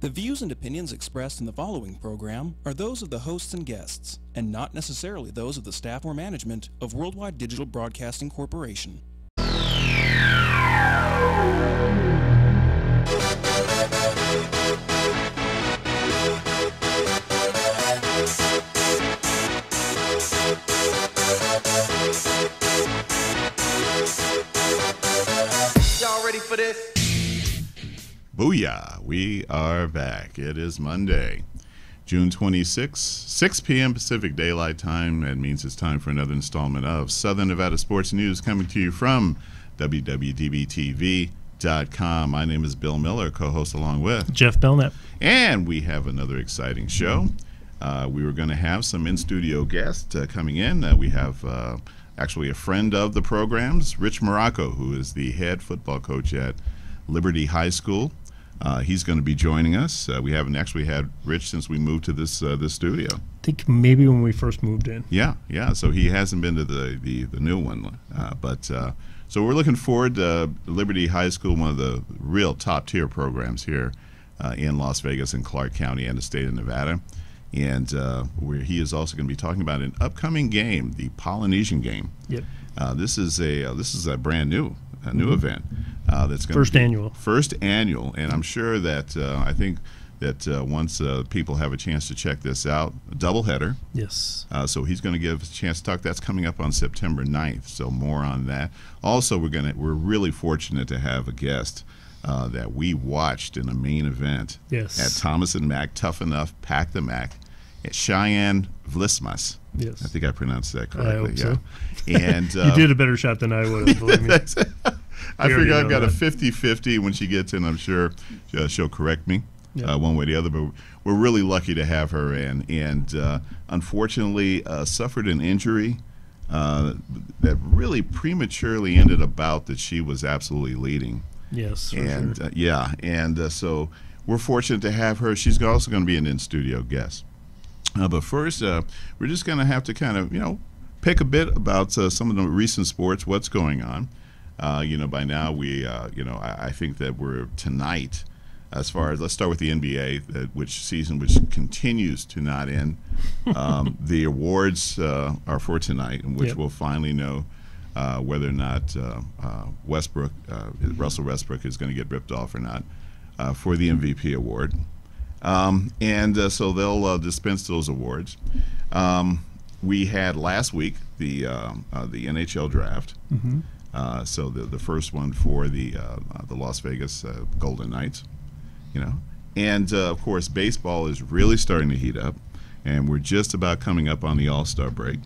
The views and opinions expressed in the following program are those of the hosts and guests, and not necessarily those of the staff or management of Worldwide Digital Broadcasting Corporation. Y'all ready for this? Booyah, we are back. It is Monday, June 26, 6 p.m. Pacific Daylight Time. That means it's time for another installment of Southern Nevada Sports News coming to you from WWDBTV.com. My name is Bill Miller, co-host along with Jeff Belknap. And we have another exciting show. We were going to have some in-studio guests coming in. We have actually a friend of the programs, Rich Muraco, who is the head football coach at Liberty High School. He's going to be joining us. We haven't actually had Rich since we moved to this studio. I think maybe when we first moved in. Yeah. So he hasn't been to the new one. So we're looking forward to Liberty High School, one of the real top-tier programs here in Las Vegas and Clark County and the state of Nevada. And where he is also going to be talking about an upcoming game, the Polynesian game. Yep. This is a brand new event. That's going First annual, and I'm sure that I think that once people have a chance to check this out, a doubleheader. Yes. So he's going to give us a chance to talk. That's coming up on September 9th. So more on that. Also, we're really fortunate to have a guest that we watched in a main event at Thomas and Mack, Tough Enough, Pack the Mac, at Cheyanne Vlismas. Yes. I think I pronounced that correctly. I hope so. And you did a better shot than I would have, believe me. I figure I've got a 50-50. When she gets in, I'm sure she'll correct me one way or the other. But we're really lucky to have her in. And unfortunately, suffered an injury that really prematurely ended a bout that she was absolutely leading. Yes, and sure. So we're fortunate to have her. She's also going to be an in-studio guest. But first, we're just going to have to kind of, pick a bit about some of the recent sports, what's going on. By now I think that we're tonight, as far as, let's start with the NBA, which continues to not end. The awards are for tonight, in which we'll finally know whether or not Russell Westbrook is going to get ripped off or not for the MVP award. So they'll dispense those awards. We had last week the NHL draft. Mm-hmm. So the first one for the Las Vegas Golden Knights, and of course baseball is really starting to heat up, and we're just about coming up on the All-Star break,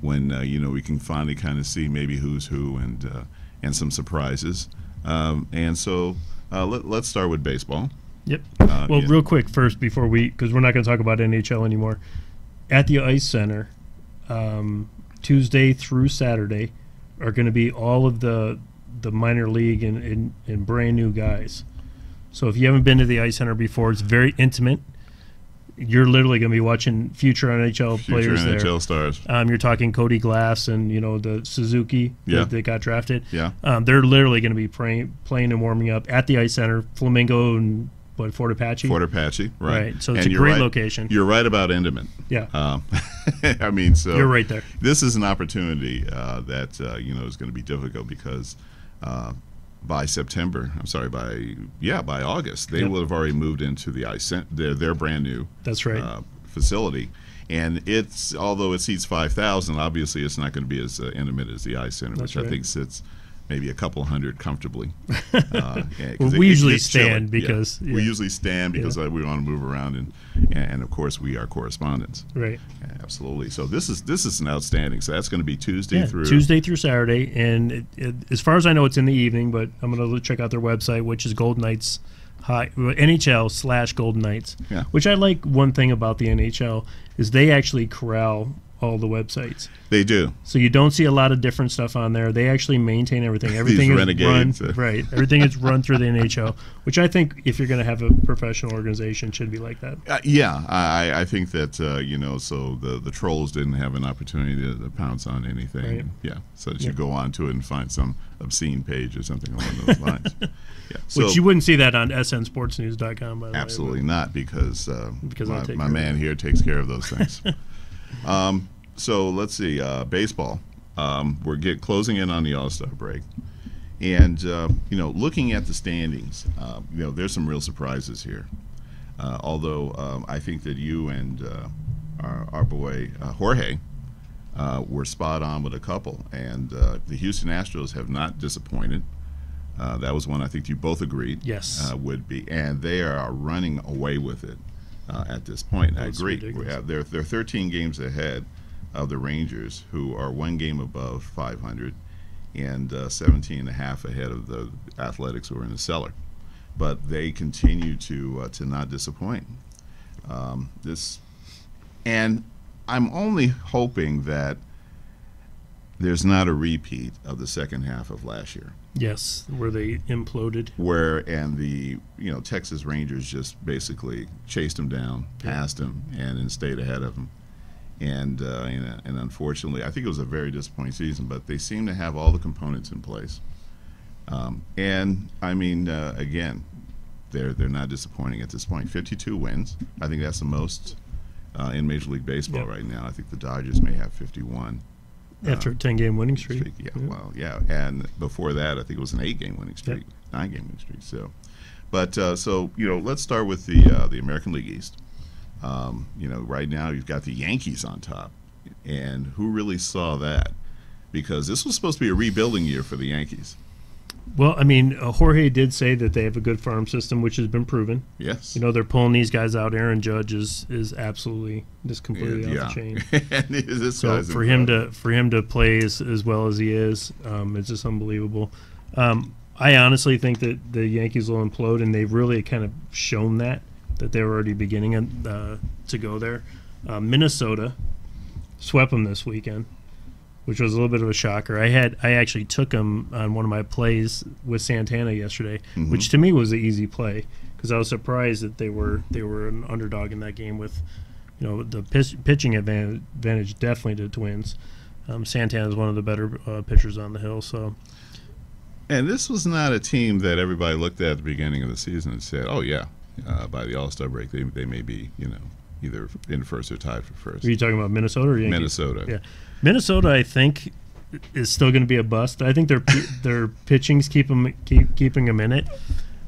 when we can finally kind of see maybe who's who and some surprises. So let's start with baseball. Yep. Real quick first before because we're not going to talk about NHL anymore. At the Ice Center, Tuesday through Saturday, are going to be all of the minor league and brand new guys. So if you haven't been to the Ice Center before, it's very intimate. You're literally going to be watching future NHL players there. Future NHL stars. You're talking Cody Glass and the Suzuki that got drafted. Yeah. They're literally going to be playing and warming up at the Ice Center. Flamingo and Fort Apache. Fort Apache, right? So it's a great location. You're right about intimate. Yeah. So you're right there. This is an opportunity that is going to be difficult because by August they will have already moved into the Ice Center, their brand new facility, and although it seats 5,000, obviously it's not going to be as intimate as the Ice Center, which I think sits maybe a couple hundred comfortably. We usually stand because we usually stand because we want to move around, and of course we are correspondents. Right. Absolutely. So this is an outstanding. So that's going to be Tuesday through Saturday, and as far as I know, it's in the evening. But I'm going to check out their website, which is Golden Knights NHL/Golden Knights. Yeah. Which I like. One thing about the NHL, is they actually corral all the websites. They do. So you don't see a lot of different stuff on there. They actually maintain everything. Everything is run right. Everything is run through the NHL, which I think if you're going to have a professional organization, should be like that. I think that so the trolls didn't have an opportunity to pounce on anything. Right. Yeah, so that you go on to it and find some obscene page or something along those lines. Yeah, so, which you wouldn't see that on snsportsnews.com. By the absolutely way, not, because my man here takes care of those things. So let's see, baseball. We're closing in on the All-Star break, and looking at the standings, there's some real surprises here. Although I think that you and our boy Jorge were spot on with a couple, and the Houston Astros have not disappointed. That was one I think you both agreed. Yes, would be, and they are running away with it at this point. I agree. They're 13 games ahead of the Rangers, who are one game above 500, and 17 and a half ahead of the Athletics, who are in the cellar. But they continue to not disappoint. And I'm only hoping that there's not a repeat of the second half of last year. Yes, where they imploded. And the Texas Rangers just basically chased them down, passed them, and then stayed ahead of them. And unfortunately, I think it was a very disappointing season, but they seem to have all the components in place. And I mean, again, they're not disappointing at this point. 52 wins. I think that's the most in Major League Baseball right now. I think the Dodgers may have 51. After a 10-game winning streak. And before that, I think it was an 8-game winning streak, 9-game winning streak. So, but let's start with the American League East. Right now you've got the Yankees on top, and who really saw that? Because this was supposed to be a rebuilding year for the Yankees. Well, I mean, Jorge did say that they have a good farm system, which has been proven. Yes. They're pulling these guys out. Aaron Judge is absolutely just completely off the chain. So for him to play as well as he is, it's just unbelievable. I honestly think that the Yankees will implode, and they've really kind of shown that they're already beginning to go there. Minnesota swept them this weekend, which was a little bit of a shocker. I actually took them on one of my plays with Santana yesterday, which to me was an easy play because I was surprised that they were an underdog in that game with, the pitching advantage definitely to the Twins. Santana is one of the better pitchers on the hill. So, and this was not a team that everybody looked at the beginning of the season and said, "Oh yeah, by the All-Star break they may be either in first or tied for first." Are you talking about Minnesota or Yankees? Minnesota. Yeah. Minnesota, I think, is still going to be a bust. I think their pitching's keeping them in it.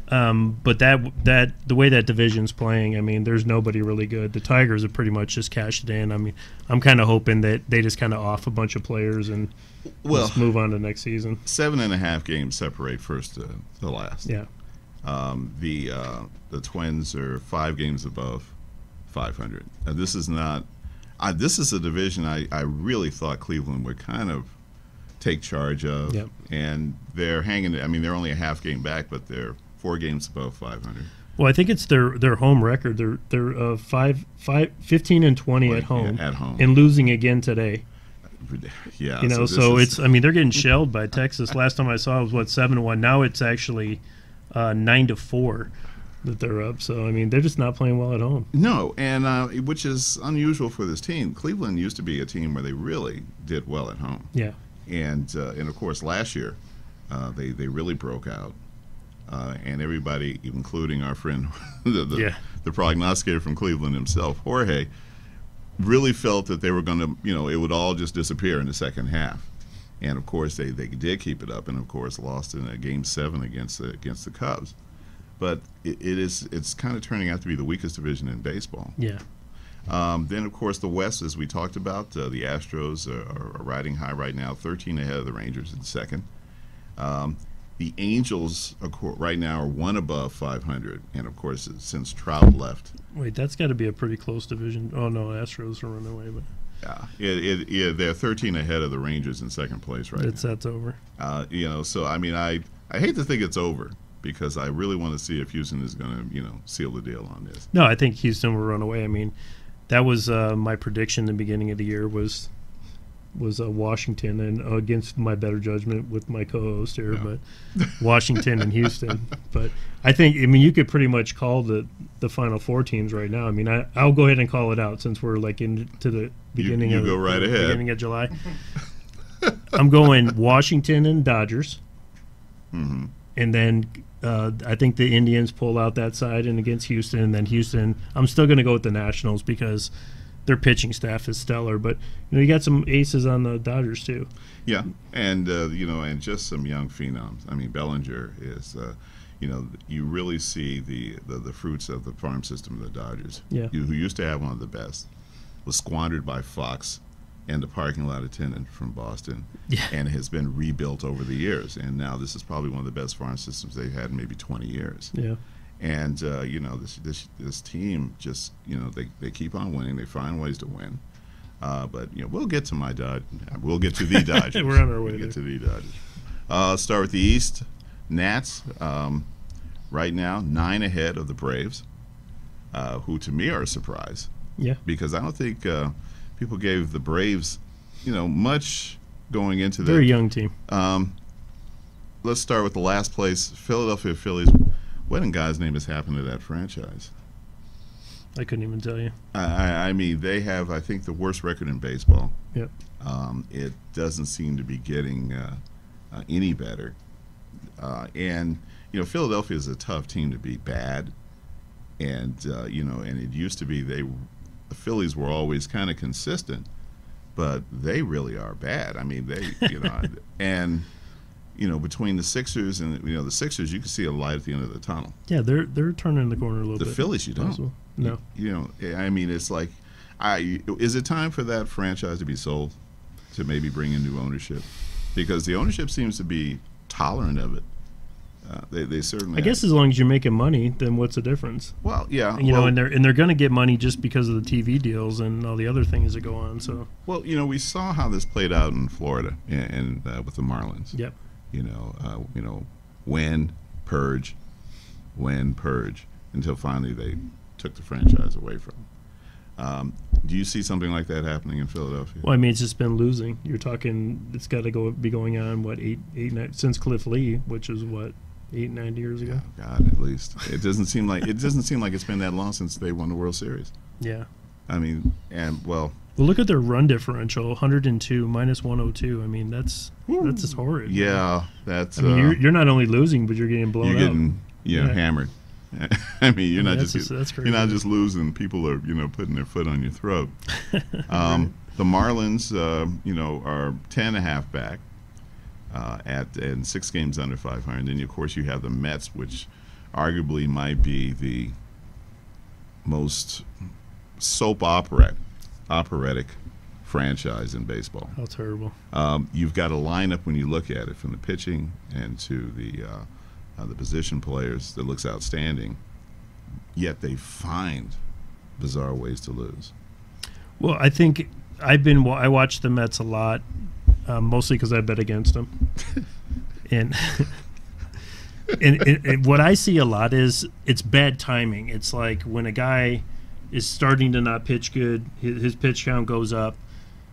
But the way that division's playing, I mean, there's nobody really good. The Tigers have pretty much just cashed it in. I mean, I'm kind of hoping that they just kind of off a bunch of players and just move on to next season. 7.5 games separate first to last. Yeah. The Twins are 5 games above 500. This is not. This is a division I really thought Cleveland would kind of take charge of, and they're hanging. I mean, they're only a half game back, but they're 4 games above 500. Well, I think it's their home record. They're 15 and 20 at home, and losing again today. Yeah, so it's. I mean, they're getting shelled by Texas. Last time I saw it was 7-1. Now it's actually 9-4. That they're up. So, I mean, they're just not playing well at home. No, and which is unusual for this team. Cleveland used to be a team where they really did well at home. Yeah. And of course, last year, they really broke out. And everybody, including our friend, the prognosticator from Cleveland himself, Jorge, really felt that they were going to, it would all just disappear in the second half. And, of course, they did keep it up and, of course, lost in a Game 7 against the Cubs. But it's kind of turning out to be the weakest division in baseball. Yeah. Then, of course, the West, as we talked about, the Astros are riding high right now, 13 ahead of the Rangers in second. The Angels, right now, are 1 above 500. And, of course, since Trout left. Wait, that's got to be a pretty close division. Oh, no, Astros are running away. But Yeah, they're 13 ahead of the Rangers in second place right now. That's over. So, I mean, I hate to think it's over, because I really want to see if Houston is going to, seal the deal on this. No, I think Houston will run away. I mean, That was my prediction in the beginning of the year was Washington, and against my better judgment with my co-host here, but Washington and Houston. But I mean, you could pretty much call the Final Four teams right now. I mean, I'll go ahead and call it out since we're like into the beginning you go right ahead. Beginning of July. I'm going Washington and Dodgers, and then I think the Indians pull out that side and against Houston, and then Houston. I'm still going to go with the Nationals because their pitching staff is stellar, but you got some aces on the Dodgers too. Yeah, and and just some young phenoms. I mean, Bellinger is, you really see the fruits of the farm system of the Dodgers. Yeah, who used to have one of the best, was squandered by Fox and the parking lot attendant from Boston, and has been rebuilt over the years. And now this is probably one of the best farm systems they've had in maybe 20 years. Yeah. And this team just they keep on winning. They find ways to win. But we'll get to my Dodgers. We'll get to the Dodgers. We're on our way. We'll get to the Dodgers. Let's start with the East. Nats right now 9 ahead of the Braves, who to me are a surprise. Yeah. Because I don't think people gave the Braves much going into that. Very young team. Let's start with the last place, Philadelphia Phillies. What in God's name has happened to that franchise? I couldn't even tell you. I mean, they have, I think, the worst record in baseball. Yep. It doesn't seem to be getting any better. And Philadelphia is a tough team to beat bad. And and it used to be the Phillies were always kind of consistent, but they really are bad. I mean, they and. Between the Sixers and the Sixers, you can see a light at the end of the tunnel. Yeah, they're turning the corner a little bit. The Phillies, you don't. Possible. No. I mean, it's like, is it time for that franchise to be sold, to maybe bring in new ownership? Because the ownership seems to be tolerant of it. They certainly. I guess as long as you're making money, then what's the difference? Well, yeah. And they're going to get money just because of the TV deals and all the other things that go on. So. Well, we saw how this played out in Florida and with the Marlins. Yep. Win, purge, until finally they took the franchise away from them. Do you see something like that happening in Philadelphia? Well, I mean, it's just been losing. You're talking, it's got to be going on, eight, 9, since Cliff Lee, which is 8, 9 years ago. Oh, God, at least. It doesn't seem like it's been that long since they won the World Series. Yeah. I mean, well, look at their run differential, 102 minus 102. I mean, that's just horrid. Yeah, that's. I mean, you're not only losing, but you're getting blown you're getting, hammered. I mean, you're not just you're not just losing. People are putting their foot on your throat. The Marlins, are 10.5 back and 6 games under 500. And then of course you have the Mets, which arguably might be the most soap operatic franchise in baseball. How terrible. You've got a lineup when you look at it, from the pitching and to the position players, that looks outstanding, yet they find bizarre ways to lose. Well, I think I watch the Mets a lot, mostly because I bet against them. and what I see a lot is it's bad timing. It's like when a guy is starting to not pitch good, his pitch count goes up,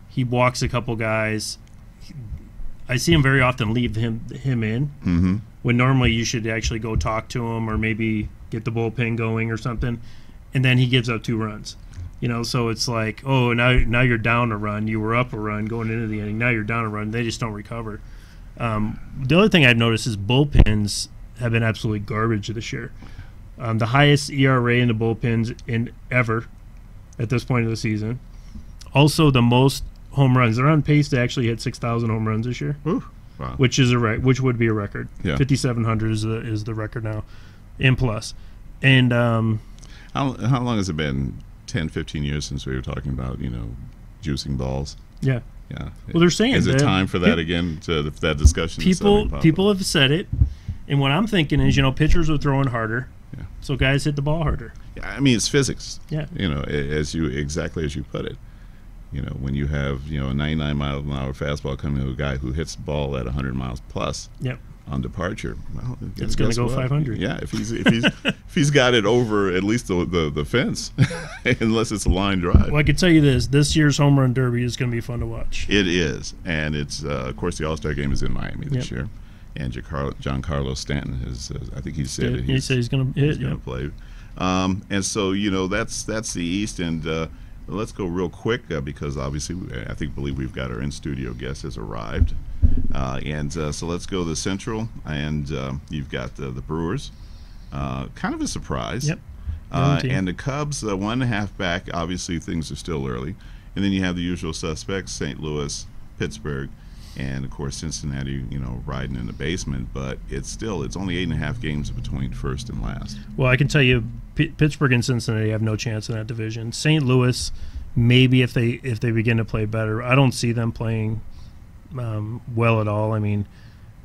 he walks a couple guys. I see him very often leave him in, when normally you should actually go talk to him or maybe get the bullpen going or something, and then he gives up 2 runs. So it's like, oh, now you're down a run. You were up a run going into the inning. Now you're down a run. They just don't recover. The other thing I've noticed is bullpens have been absolutely garbage this year. The highest ERA in the bullpens in ever at this point of the season. Also, the most home runs. They're on pace to actually hit 6,000 home runs this year, Ooh, wow. which would be a record. Yeah. 5,700 is the record now, and plus. And how long has it been? 10, 15 years since we were talking about juicing balls. Yeah. Yeah. Well, they're saying is it time for that again? That discussion. People have said it, and what I'm thinking is pitchers are throwing harder. Yeah. So guys hit the ball harder. Yeah, I mean, it's physics. Yeah. Exactly as you put it. When you have a 99 mile an hour fastball coming to a guy who hits the ball at 100 miles plus. Yep. on departure, well, it's going to go 500. Yeah, if he's got it over at least the fence, unless it's a line drive. Well, I can tell you this year's home run derby is going to be fun to watch. It is, and it's of course the All-Star game is in Miami this year, and Giancarlo Stanton is I think he said he said he's going to hit. He's going to play, and so that's the East, and let's go real quick because obviously believe we've got our in-studio guest has arrived. So let's go to the Central, and you've got the Brewers, kind of a surprise. Yep. And the Cubs, 1.5 back. Obviously, things are still early, and then you have the usual suspects: St. Louis, Pittsburgh, and of course Cincinnati. Riding in the basement, but it's only 8.5 games between first and last. Well, I can tell you, Pittsburgh and Cincinnati have no chance in that division. St. Louis, maybe if they begin to play better. I don't see them playing well at all. I mean,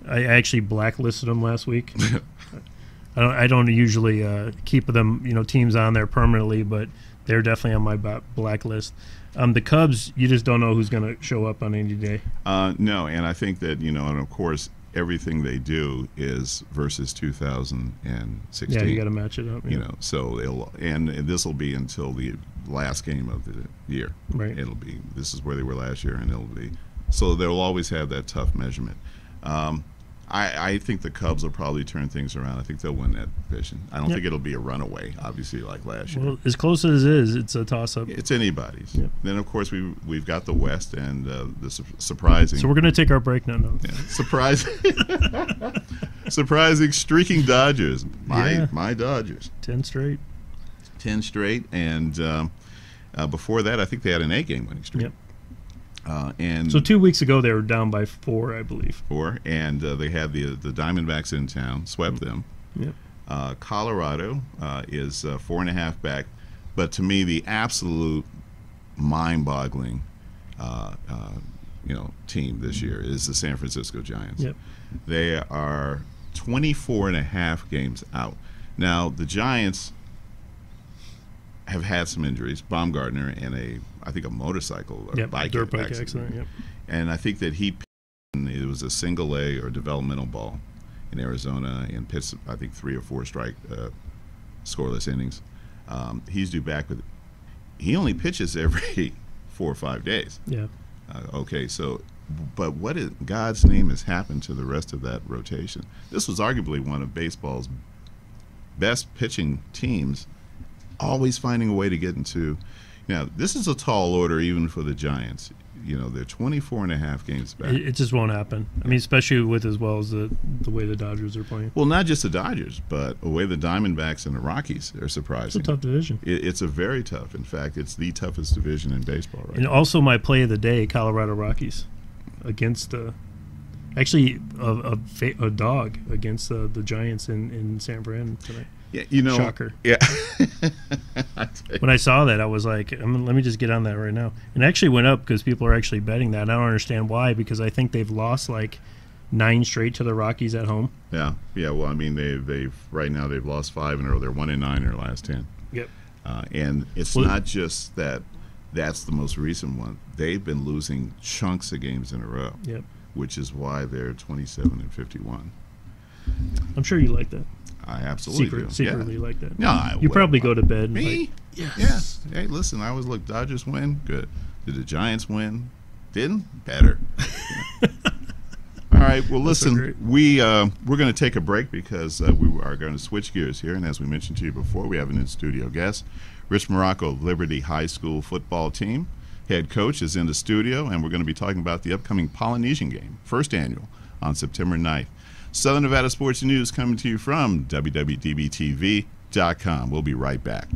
I actually blacklisted them last week. I don't usually keep them, teams on there permanently, but they're definitely on my blacklist. The Cubs, you just don't know who's going to show up on any day. No, and I think that and of course everything they do is versus 2016. Yeah, you got to match it up. Yeah. So this will be until the last game of the year. Right. This is where they were last year, and it'll be. So they'll always have that tough measurement. I think the Cubs will probably turn things around. I think they'll win that division. I don't think it'll be a runaway, obviously, like last year. Well, as close as it is, it's a toss-up. It's anybody's. Yep. Then, of course, we've got the West and the surprising. So we're going to take our break now. No. Yeah, surprising streaking Dodgers. My Dodgers. 10 straight. 10 straight, and before that, I think they had an 8-game winning streak. Yep. And so 2 weeks ago they were down by 4, I believe. 4, and they had the Diamondbacks in town, swept them. Yep. Colorado is 4.5 back, but to me the absolute mind-boggling team this year is the San Francisco Giants. Yep. They are 24.5 games out. Now the Giants have had some injuries. Baumgartner and I think a motorcycle or dirt bike accident. Yep. And I think that it was a single A or developmental ball in Arizona and pitched, I think, 3 or 4 scoreless innings. He's due back with. He only pitches every 4 or 5 days. Yeah. Okay, so, but what in God's name has happened to the rest of that rotation? This was arguably one of baseball's best pitching teams, always finding a way to get into. Now, this is a tall order even for the Giants. They're 24.5 games back. It just won't happen. I mean, especially with as well as the way the Dodgers are playing. Well, not just the Dodgers, but the way the Diamondbacks and the Rockies are surprising. It's a tough division. It's a very tough. In fact, it's the toughest division in baseball right now. And also my play of the day, Colorado Rockies, against a dog against the Giants in San Fran tonight. Yeah, shocker. Yeah. When I saw that, I was like, let me just get on that right now. And it actually went up because people are actually betting that. And I don't understand why, because I think they've lost like 9 straight to the Rockies at home. Yeah. Well, I mean, they've right now they've lost 5 in a row. They're 1-9 in their last 10. Yep. And it's not just that. That's the most recent one. They've been losing chunks of games in a row. Yep. Which is why they're 27-51. I'm sure you like that. I absolutely do. Secretly like that. No, you probably go to bed. Me? Yes. Yeah. Hey, listen, I always look. Dodgers win. Good. Did the Giants win? Didn't? Better. All right. Well, listen, we're going to take a break because we are going to switch gears here, and as we mentioned to you before, we have an in-studio guest, Rich Muraco, Liberty High School football team head coach, is in the studio, and we're going to be talking about the upcoming Polynesian game, first annual, on September 9th. Southern Nevada Sports News coming to you from WWDBTV.com. We'll be right back.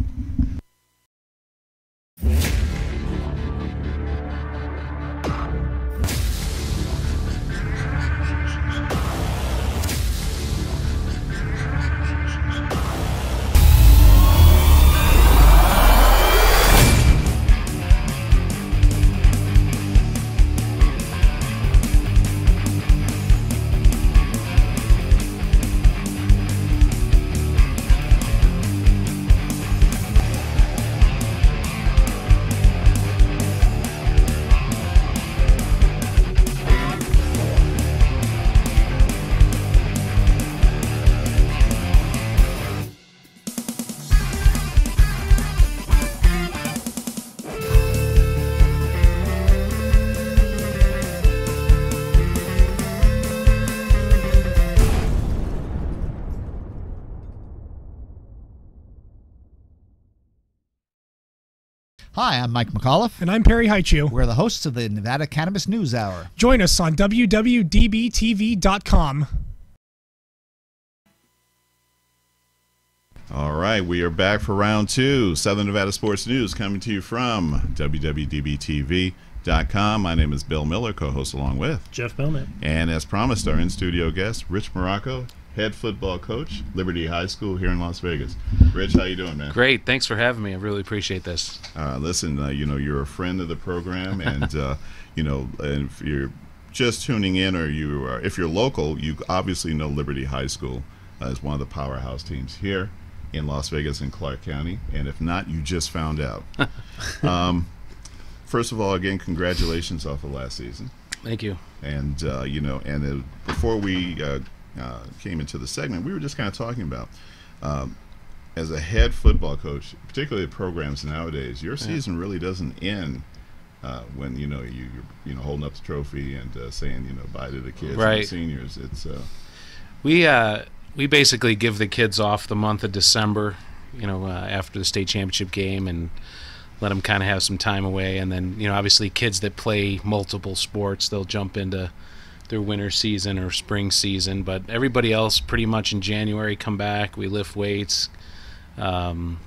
Hi, I'm Mike McAuliffe. And I'm Perry Haichu. We're the hosts of the Nevada Cannabis News Hour. Join us on WWDBTV.com. All right, we are back for round two. Southern Nevada Sports News coming to you from WWDBTV.com. My name is Bill Miller, co-host along with Jeff Belknap. And as promised, our in-studio guest, Rich Muraco, head football coach, Liberty High School here in Las Vegas. Rich, how you doing, man? Great. Thanks for having me. I really appreciate this. Listen, you're a friend of the program, and, and if you're just tuning in or if you're local, you obviously know Liberty High School as one of the powerhouse teams here in Las Vegas and Clark County, and if not, you just found out. First of all, again, congratulations off of last season. Thank you. And before we came into the segment, we were just kind of talking about as a head football coach, particularly the programs nowadays, your season really doesn't end when you're holding up the trophy and saying bye to the kids and the seniors. It's we basically give the kids off the month of December, after the state championship game, and let them kind of have some time away. And then, obviously kids that play multiple sports, they'll jump into their winter season or spring season. But everybody else pretty much in January come back. We lift weights. Then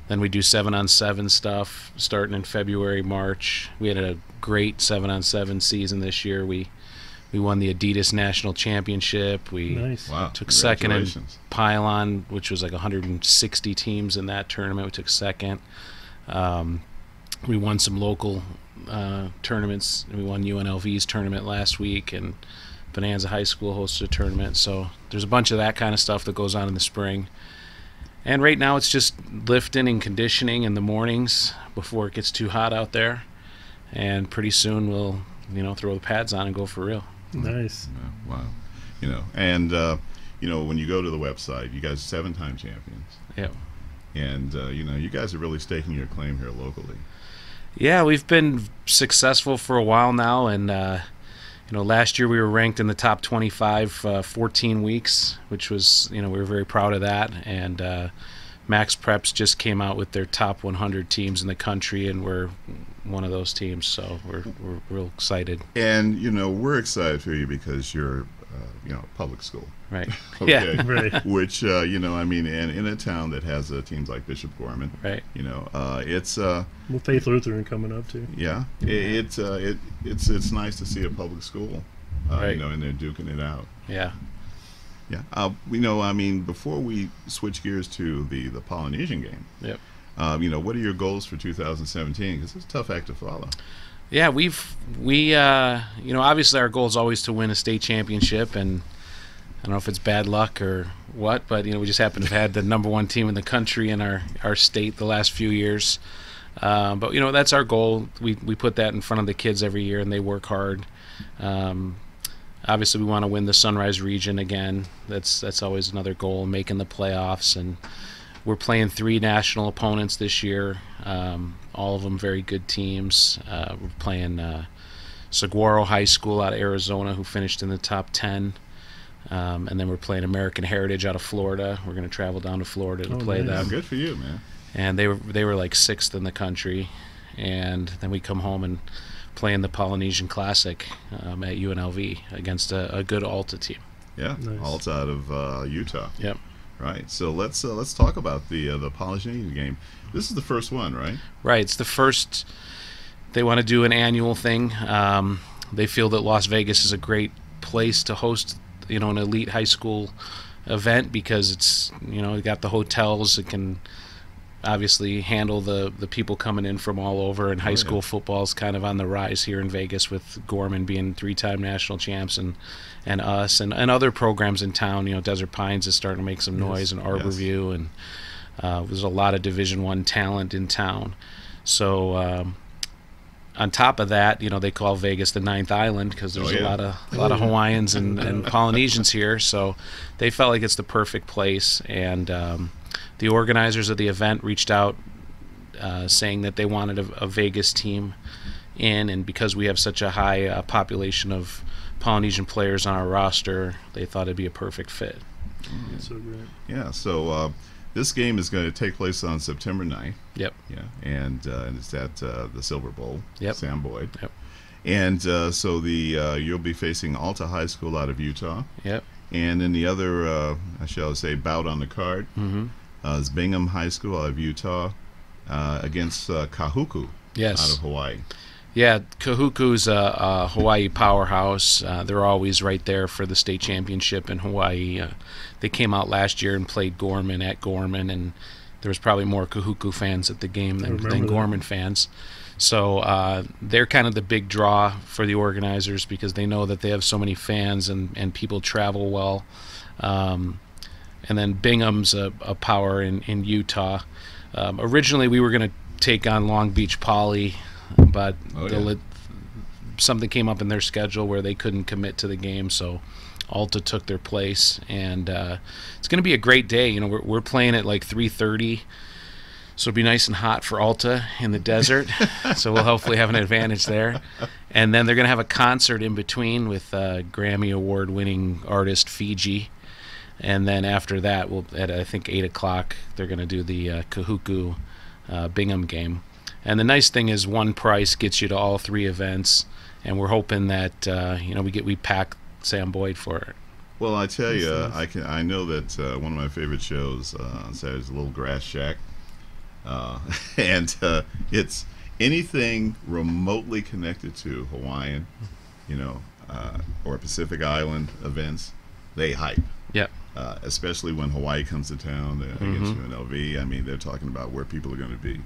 we do 7-on-7 stuff starting in February, March. We had a great 7-on-7 season this year. We won the Adidas National Championship. We took second in Pylon, which was like 160 teams in that tournament. We took second. We won some local tournaments. We won UNLV's tournament last week, and Bonanza High School hosted a tournament. So there's a bunch of that kind of stuff that goes on in the spring. And right now it's just lifting and conditioning in the mornings before it gets too hot out there. And pretty soon we'll, throw the pads on and go for real. Nice. Wow. And when you go to the website, you guys are 7-time champions. Yeah. And you guys are really staking your claim here locally. Yeah, we've been successful for a while now, and last year we were ranked in the top 25 14 weeks, which was we were very proud of that. And Max Preps just came out with their top 100 teams in the country, and we're one of those teams, so we're real excited. And we're excited for you because you're public school, right? Okay. Yeah, right. Which in a town that has teams like Bishop Gorman, right? It's Faith Lutheran coming up too. Yeah, it's nice to see a public school, right? And they're duking it out. Yeah. Yeah. Before we switch gears to the Polynesian game. Yep. What are your goals for 2017? Because it's a tough act to follow. Yeah, we obviously our goal is always to win a state championship, and I don't know if it's bad luck or what, but we just happen to have had the #1 team in the country in our state the last few years. But that's our goal. We put that in front of the kids every year, and they work hard. Obviously, we want to win the Sunrise region again. That's always another goal, making the playoffs. And we're playing 3 national opponents this year, all of them very good teams. We're playing Saguaro High School out of Arizona, who finished in the top 10. And then we're playing American Heritage out of Florida. We're going to travel down to Florida to play them. Good for you, man. And they were like 6th in the country. And then we come home and play in the Polynesian Classic at UNLV against a good Alta team. Yeah, nice. Alta out of Utah. Yep. Right. So let's talk about the Polynesian game. This is the first one, right? Right. It's the first. They want to do an annual thing. They feel that Las Vegas is a great place to host, an elite high school event because it's, you got the hotels. It can obviously handle the people coming in from all over, and high school football is kind of on the rise here in Vegas with Gorman being 3-time national champs and us and other programs in town. Desert Pines is starting to make some noise, and Arborview, and there's a lot of Division I talent in town. So on top of that, they call Vegas the 9th island because there's a lot of Hawaiians and Polynesians here. So they felt like it's the perfect place, and the organizers of the event reached out saying that they wanted a Vegas team in, and because we have such a high population of Polynesian players on our roster, they thought it'd be a perfect fit. That's so great. Yeah, so This game is going to take place on September 9th. Yep. Yeah, and it's at the Silver Bowl. Yep. Sam Boyd. Yep. And so you'll be facing Alta High School out of Utah. Yep. And then the other, I shall say, bout on the card is Bingham High School out of Utah against Kahuku Yes. out of Hawaii. Yeah, Kahuku's a Hawaii powerhouse. They're always right there for the state championship in Hawaii. They came out last year and played Gorman at Gorman, and there was probably more Kahuku fans at the game than Gorman fans. So they're kind of the big draw for the organizers because they know that they have so many fans and people travel well. And then Bingham's a power in Utah. Originally, we were going to take on Long Beach Poly, but something came up in their schedule where they couldn't commit to the game, so Alta took their place. And it's going to be a great day. You know, we're playing at like 3:30, so it'll be nice and hot for Alta in the desert. So we'll hopefully have an advantage there. And then they're going to have a concert in between with Grammy Award-winning artist Fiji. And then after that, at I think 8 o'clock, they're going to do the Kahuku Bingham game. And the nice thing is one price gets you to all three events, and we're hoping that we pack Sam Boyd for it. Well, I tell you, I know that one of my favorite shows on Saturday is Little Grass Shack, and it's anything remotely connected to Hawaiian, or Pacific Island events, they hype. Yep. Especially when Hawaii comes to town against UNLV. I mean, they're talking about where people are going to be,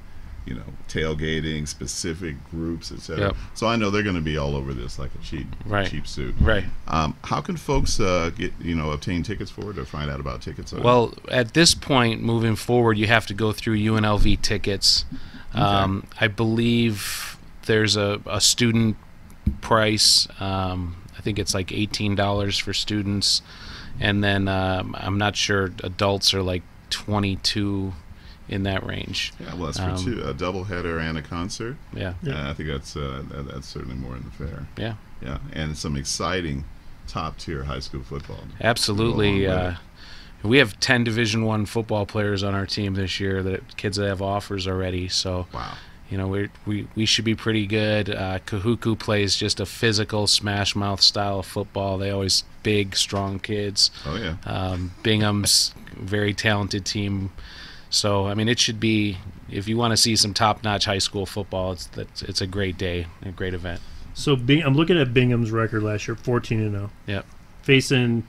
tailgating, specific groups, etc. Yep. So I know they're going to be all over this like a cheap suit. Right. How can folks obtain tickets for it or find out about tickets? Well, at this point, moving forward, you have to go through UNLV tickets. Okay. I believe there's a student price. I think it's like $18 for students. And then I'm not sure, adults are like 22 in that range. Yeah, well, that's for two, a doubleheader and a concert. Yeah. I think that's certainly more in the fair. Yeah. Yeah, and some exciting top-tier high school football. Absolutely. We have 10 Division I football players on our team this year, kids that have offers already. So, wow. We should be pretty good. Kahuku plays just a physical smash mouth style of football. They always big, strong kids. Oh yeah. Bingham's very talented team. So I mean, it should be, if you want to see some top notch high school football, it's a great day, a great event. So I'm looking at Bingham's record last year, 14-0. Yep. Facing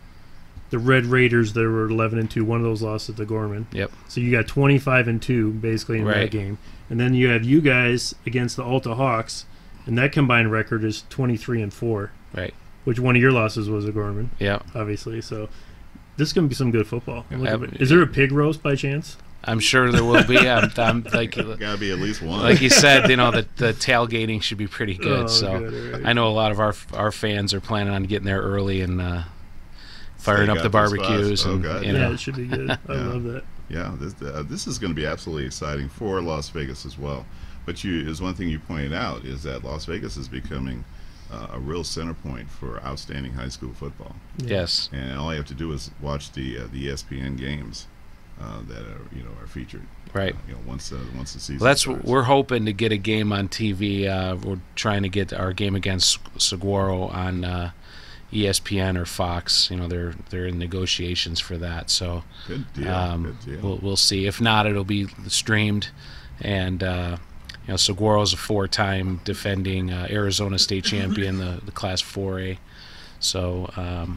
the Red Raiders, that were 11-2. One of those lost to Gorman. Yep. So you got 25-2 basically in that game. And then you have you guys against the Alta Hawks, and that combined record is 23-4. Right. Which one of your losses was a Gorman. Yeah. Obviously. So this is going to be some good football. Is there a pig roast by chance? I'm sure there will be. I'm like, gotta be at least one. Like you said, the tailgating should be pretty good. Good, right. I know a lot of our fans are planning on getting there early and firing up the barbecues. And, yeah, it should be good. I love that. Yeah, this is going to be absolutely exciting for Las Vegas as well. But is one thing you pointed out is that Las Vegas is becoming a real center point for outstanding high school football. Yeah. Yes. And all you have to do is watch the ESPN games that are featured. Right. Once the season. Well, starts. We're hoping to get a game on TV. We're trying to get our game against Saguaro on ESPN or Fox. They're in negotiations for that. So good deal. Good deal. We'll see. If not, it'll be streamed. And Saguaro's a 4-time defending Arizona state champion, the Class 4A. So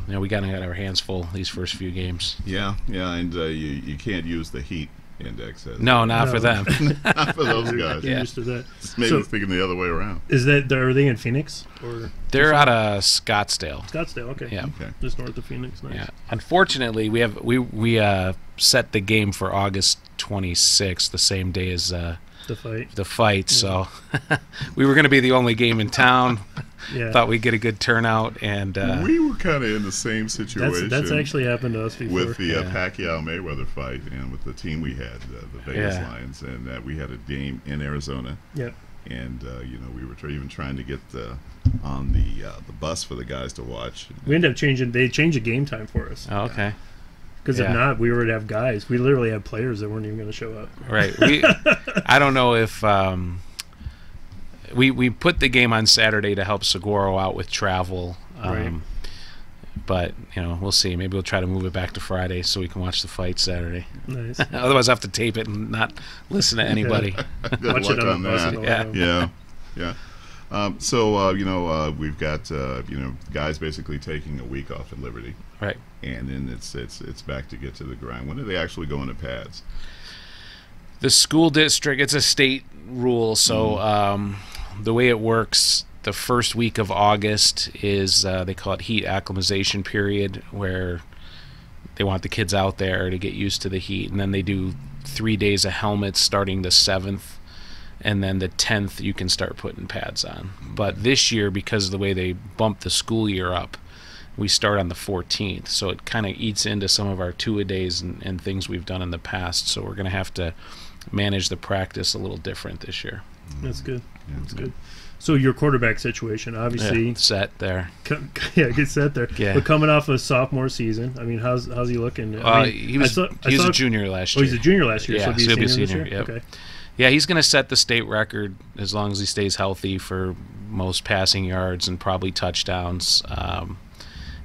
we got our hands full these first few games. Yeah, and you can't use the heat index. No, not for them. Not for those guys. Yeah. Used to that. Maybe thinking the other way around. Are they in Phoenix? Or they're out of Scottsdale. Scottsdale, okay. Yeah. Okay. Just north of Phoenix. Nice. Yeah. Unfortunately, we set the game for August 26th, the same day as the fight. Yeah. So we were going to be the only game in town. Yeah. Thought we'd get a good turnout, and we were kind of in the same situation. That's actually happened to us before with the Pacquiao-Mayweather fight, and with the team we had, the Vegas Lions, and we had a game in Arizona. Yep. And we were even trying to get on the bus for the guys to watch. We ended up changing. They changed the game time for us. Oh, okay. Because if not, we would have guys. We literally have players that weren't even going to show up. Right. I don't know if we put the game on Saturday to help Saguaro out with travel. Right. But, we'll see. Maybe we'll try to move it back to Friday so we can watch the fight Saturday. Nice. Otherwise, I have to tape it and not listen to anybody. Good Watch luck it on the bus that. on the way home. Yeah. We've got guys basically taking a week off at Liberty, Right. and then it's back to get to the grind. When do they actually go into pads? The school district, it's a state rule, so the way it works, the first week of August is they call it heat acclimatization period, where they want the kids out there to get used to the heat, and then they do 3 days of helmets starting the 7th, and then the 10th you can start putting pads on. But this year, because of the way they bumped the school year up, we start on the 14th, so it kind of eats into some of our two-a-days and things we've done in the past, so we're going to have to manage the practice a little different this year. That's good. That's good. So your quarterback situation, obviously, set there. Get set there. Yeah. But coming off a sophomore season, I mean, how's he looking? He was a junior last year. Oh, he's a junior last year. Yeah, so he'll be a senior. this year? Yep. Okay. Yeah, he's going to set the state record as long as he stays healthy for most passing yards and probably touchdowns.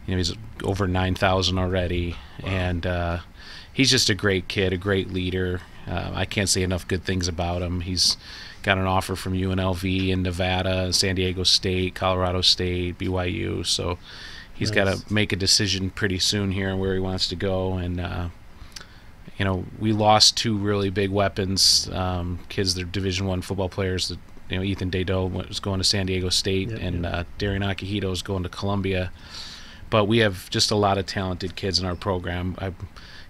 He's over 9,000 already, and he's just a great kid, a great leader. I can't say enough good things about him. He's got an offer from UNLV in Nevada, San Diego State, Colorado State, BYU. So he's got to make a decision pretty soon here on where he wants to go. And we lost 2 really big weapons, kids that are Division I football players. That Ethan Dado was going to San Diego State, Darian Akihito is going to Columbia. But we have just a lot of talented kids in our program. I'm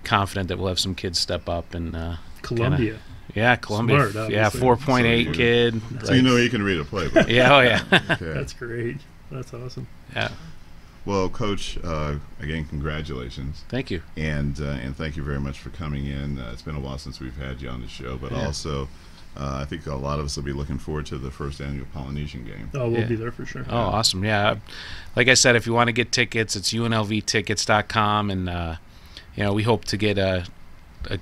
confident that we'll have some kids step up and Columbia. Columbia. Smart, 4.8 kid. So he can read a playbook. Yeah. Okay. That's great. That's awesome. Yeah. Well, Coach, again, congratulations. Thank you. And thank you very much for coming in. It's been a while since we've had you on the show, but also I think a lot of us will be looking forward to the first annual Polynesian game. Oh, we'll be there for sure. Oh, awesome. Yeah. Like I said, if you want to get tickets, it's unlvtickets.com, and we hope to get a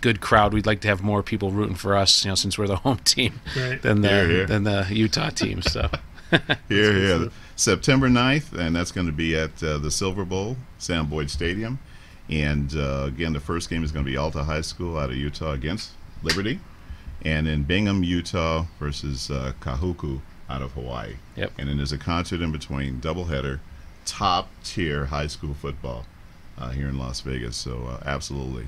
good crowd. We'd like to have more people rooting for us, since we're the home team than the Utah team. So here. September 9th, and that's going to be at the Silver Bowl, Sam Boyd Stadium. And again, the first game is going to be Alta High School out of Utah against Liberty, and in Bingham, Utah versus Kahuku out of Hawaii. Yep. And then there's a concert in between, doubleheader, top tier high school football here in Las Vegas. So absolutely.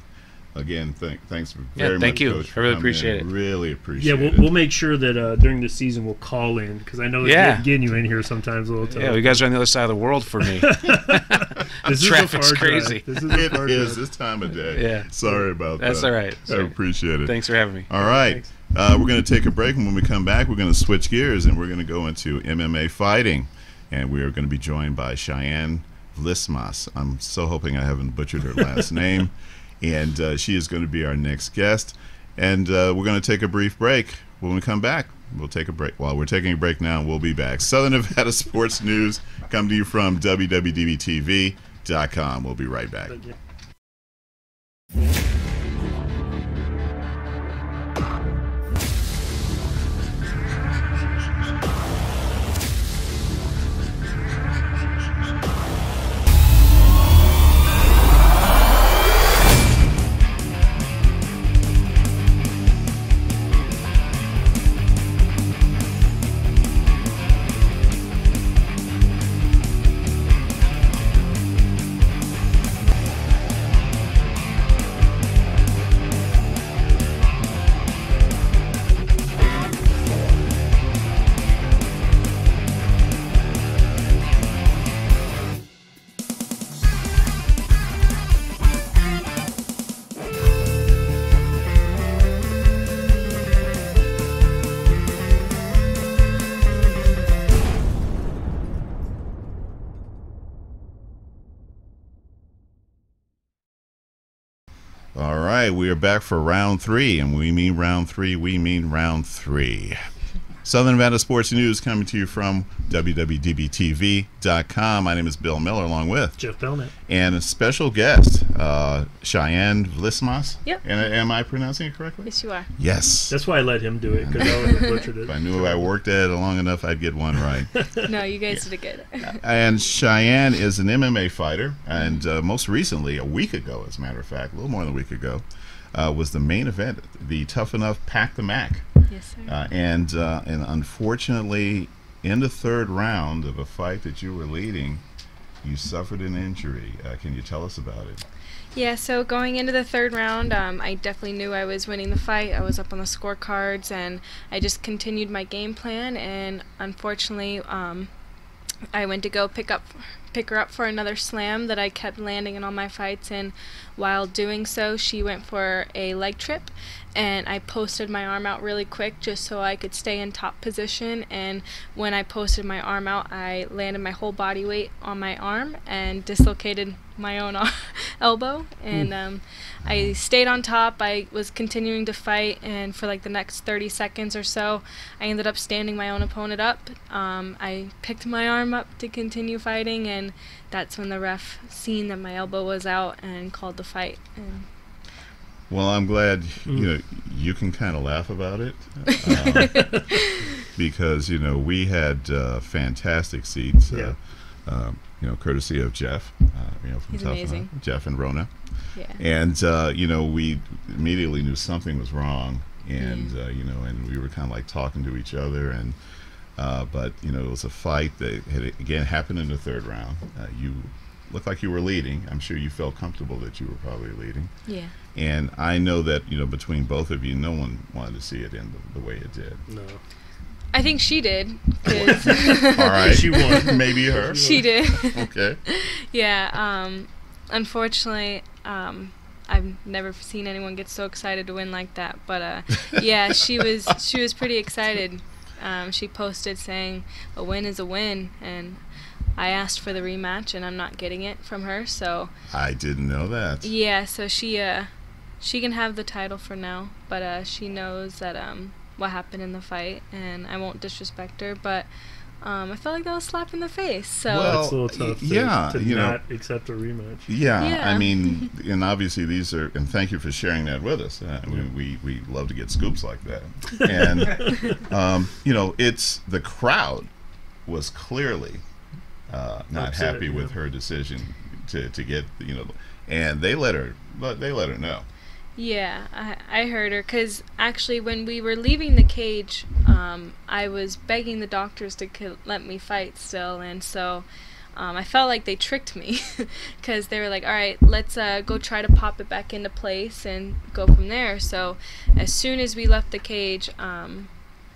Again, thanks very much. Thank you. Coach, I really appreciate it. Really appreciate it. We'll make sure that during the season we'll call in, because I know that getting you in here sometimes a little tough. Yeah, you guys are on the other side of the world for me. Traffic's crazy. It is this time of day. Yeah. Sorry about that. That's all right. I appreciate it. Thanks for having me. All right. We're going to take a break, and when we come back, we're going to switch gears, and we're going to go into MMA fighting. And we are going to be joined by Cheyanne Vlismas. I'm so hoping I haven't butchered her last name. And she is going to be our next guest. And we're going to take a brief break. When we come back, we'll take a break. While we're taking a break now, we'll be back. Southern Nevada Sports News come to you from WWDBTV.com. We'll be right back. All right, we are back for round 3, and we mean round 3, we mean round 3. Southern Nevada Sports News coming to you from WWDBTV.com. My name is Bill Miller, along with Jeff Belknap. And a special guest, Cheyanne Vlismas. Yep. And am I pronouncing it correctly? Yes, you are. Yes. That's why I let him do it, because I would have butchered it. If I knew I worked at it long enough, I'd get one right. No, you guys did it good. And Cheyanne is an MMA fighter, and most recently, a week ago, as a matter of fact, a little more than a week ago, was the main event, the Tough Enough Pack the Mac. Yes, sir. And unfortunately, in the third round of a fight that you were leading, you suffered an injury. Can you tell us about it? Yeah, so going into the third round, I definitely knew I was winning the fight. I was up on the scorecards, and I just continued my game plan, and unfortunately, I went to go pick her up for another slam that I kept landing in all my fights, and while doing so, she went for a leg trip, and I posted my arm out really quick just so I could stay in top position, and when I posted my arm out, I landed my whole body weight on my arm and dislocated my own elbow, and I stayed on top. I was continuing to fight, and for like the next 30 seconds or so, I ended up standing my own opponent up. I picked my arm up to continue fighting, and that's when the ref seen that my elbow was out and called the fight. And well, I'm glad you can kind of laugh about it because we had fantastic seats. Yeah. Courtesy of Jeff, from He's Tough amazing. Enough, Jeff and Rona. yeah. And we immediately knew something was wrong, and and we were kind of like talking to each other, and but it was a fight that had again happened in the third round. You looked like you were leading. I'm sure you felt comfortable that you were probably leading. Yeah. And I know that between both of you, no one wanted to see it end the way it did. No. I think she did. 'Cause All right, She won. Maybe her. she did. Okay. Yeah. Unfortunately, I've never seen anyone get so excited to win like that. But yeah, she was pretty excited. She posted saying, "A win is a win," and I asked for the rematch, and I'm not getting it from her. So I didn't know that. yeah, so she can have the title for now, but she knows that what happened in the fight, and I won't disrespect her, but I felt like that was a slap in the face. So Well, It's a little tough to not accept a rematch. Yeah, Yeah. I mean, and obviously these are, and thank you for sharing that with us. We love to get scoops like that. And, it's the crowd was clearly not Upset, happy with yeah. her decision to get, and they let her know. yeah, I heard her, because actually when we were leaving the cage, I was begging the doctors to let me fight still, and so I felt like they tricked me, because they were like, all right, let's go try to pop it back into place and go from there. So as soon as we left the cage,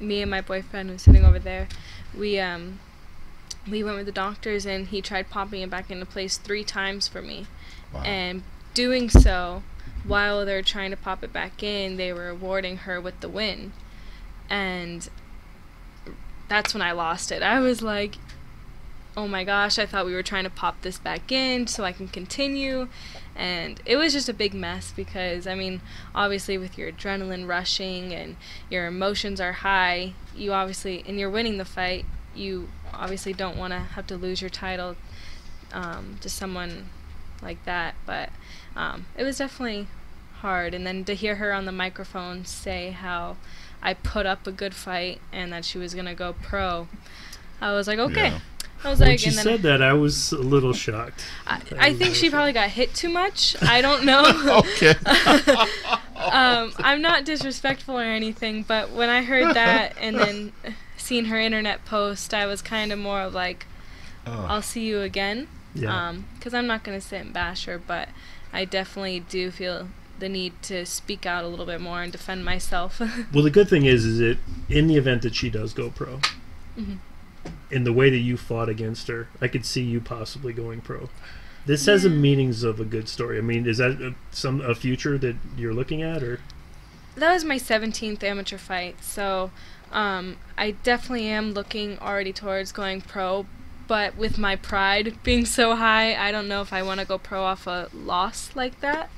me and my boyfriend who's sitting over there, we went with the doctors, and he tried popping it back into place 3 times for me. Wow. And doing so, while they're trying to pop it back in, they were awarding her with the win. And that's when I lost it. I was like, oh my gosh, I thought we were trying to pop this back in so I can continue. And it was just a big mess, because, I mean, obviously with your adrenaline rushing and your emotions are high, and you're winning the fight, you obviously don't want to have to lose your title to someone like that. But it was definitely hard. And then to hear her on the microphone say how I put up a good fight and that she was going to go pro, I was like, okay. Yeah. I was When like, she and then said that, I was a little shocked. I think she probably got hit too much. I don't know. Okay. I'm not disrespectful or anything, but when I heard that and then seen her internet post, I was kind of more of like, I'll see you again. Yeah. Because I'm not going to sit and bash her, but I definitely do feel the need to speak out a little bit more and defend myself. Well, the good thing is it in the event that she does go pro, in the way that you fought against her, I could see you possibly going pro. This has the meanings of a good story. I mean, is that a future that you're looking at, or? That was my 17th amateur fight, so I definitely am looking already towards going pro, but with my pride being so high, I don't know if I want to go pro off a loss like that.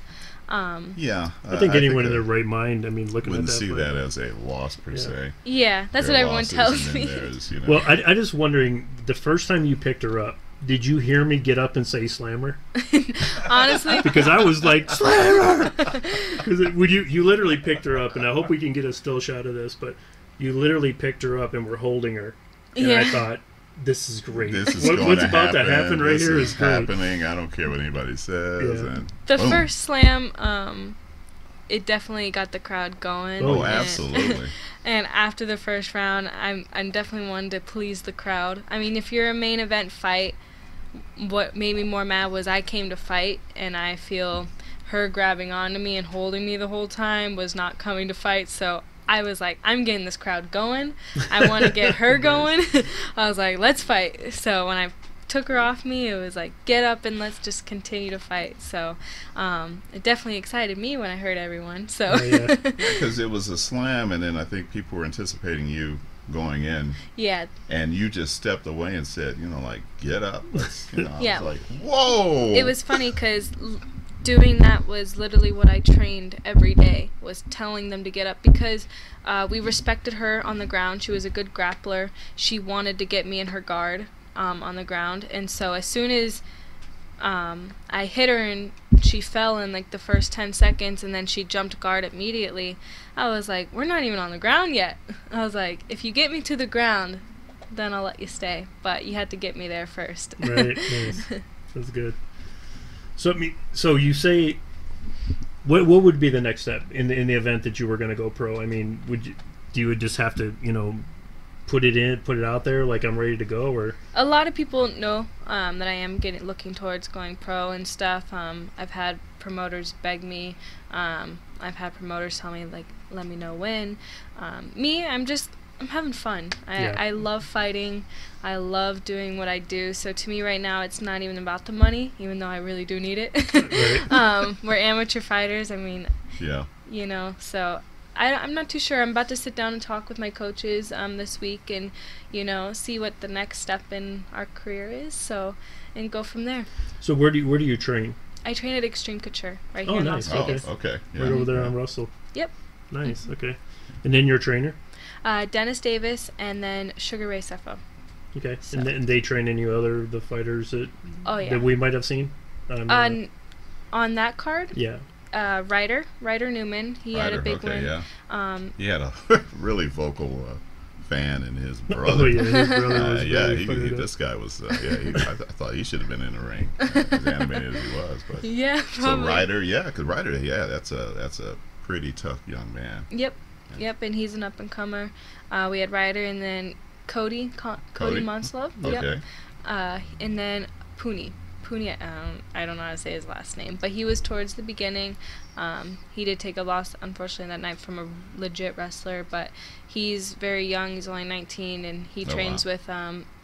Yeah, I think anyone in their right mind, I mean, looking at wouldn't that see fight. that as a loss per se. Yeah, that's what There are everyone losses, tells and me. then there's, you know, Well, I just wondering, the first time you picked her up, did you hear me get up and say slammer? Honestly, Because I was like, slammer! Because you literally picked her up, and I hope we can get a still shot of this, but you literally picked her up and were holding her. And I thought, this is great. this is What's about to happen. happen right This here is is great. happening. I don't care what anybody says. Yeah. And the boom. first slam, it definitely got the crowd going. Oh, and- absolutely. And after the first round, I'm definitely one to please the crowd. I mean, if you're a main event fight, what made me more mad was I came to fight, and I feel her grabbing onto me and holding me the whole time was not coming to fight. So I was like, I'm getting this crowd going. I want to get her going. I was like, let's fight. So when I took her off me, it was like, get up and let's just continue to fight. So it definitely excited me when I heard everyone. So Oh, yeah. Because it was a slam, and then I think people were anticipating you going in, yeah, and you just stepped away and said, you know, like, get up. Let's, you know, I Yeah. was like, whoa. it was funny because doing that was literally what I trained every day, was telling them to get up, because we respected her on the ground. She was a good grappler. She wanted to get me in her guard on the ground, and so as soon as I hit her and she fell in like the first 10 seconds, and then she jumped guard immediately, I was like, we're not even on the ground yet. I was like, if you get me to the ground, then I'll let you stay, but you had to get me there first. Right, nice. That's good. So, so you say, what would be the next step in the event that you were going to go pro? I mean, you would just have to, you know, put it out there like I'm ready to go, or A lot of people know that I am looking towards going pro and stuff. I've had promoters beg me. I've had promoters tell me, like, let me know when. I'm having fun. I love fighting. I love doing what I do. So to me right now, it's not even about the money, even though I really do need it. Right. We're amateur fighters. I mean, Yeah. you know, so I'm not too sure. I'm about to sit down and talk with my coaches this week, and, you know, see what the next step in our career is, so, and go from there. So where do you train? I train at Extreme Couture right Oh, here in nice. Las Vegas. Oh, okay. Yeah. Right over there on Russell. Yep. Nice. Okay. And then your trainer. Dennis Davis and then Sugar Ray Sefo. Okay. So- And they train any other the fighters that Oh yeah. that we might have seen. On that card, Yeah. Ryder Newman. He had a big okay, win. yeah. He had a really vocal fan in his brother. Oh yeah. His brother was yeah, really fired up. this guy was. I thought he should have been in the ring, as animated as he was. But Yeah, so probably. Ryder, because Ryder, that's a pretty tough young man. Yep, and he's an up and comer. We had Ryder and then Cody Cody? Monslove. Okay. Yep. And then Pooney, I don't know how to say his last name, but he was towards the beginning. He did take a loss, unfortunately, that night from a legit wrestler, but he's very young. He's only 19, and he trains with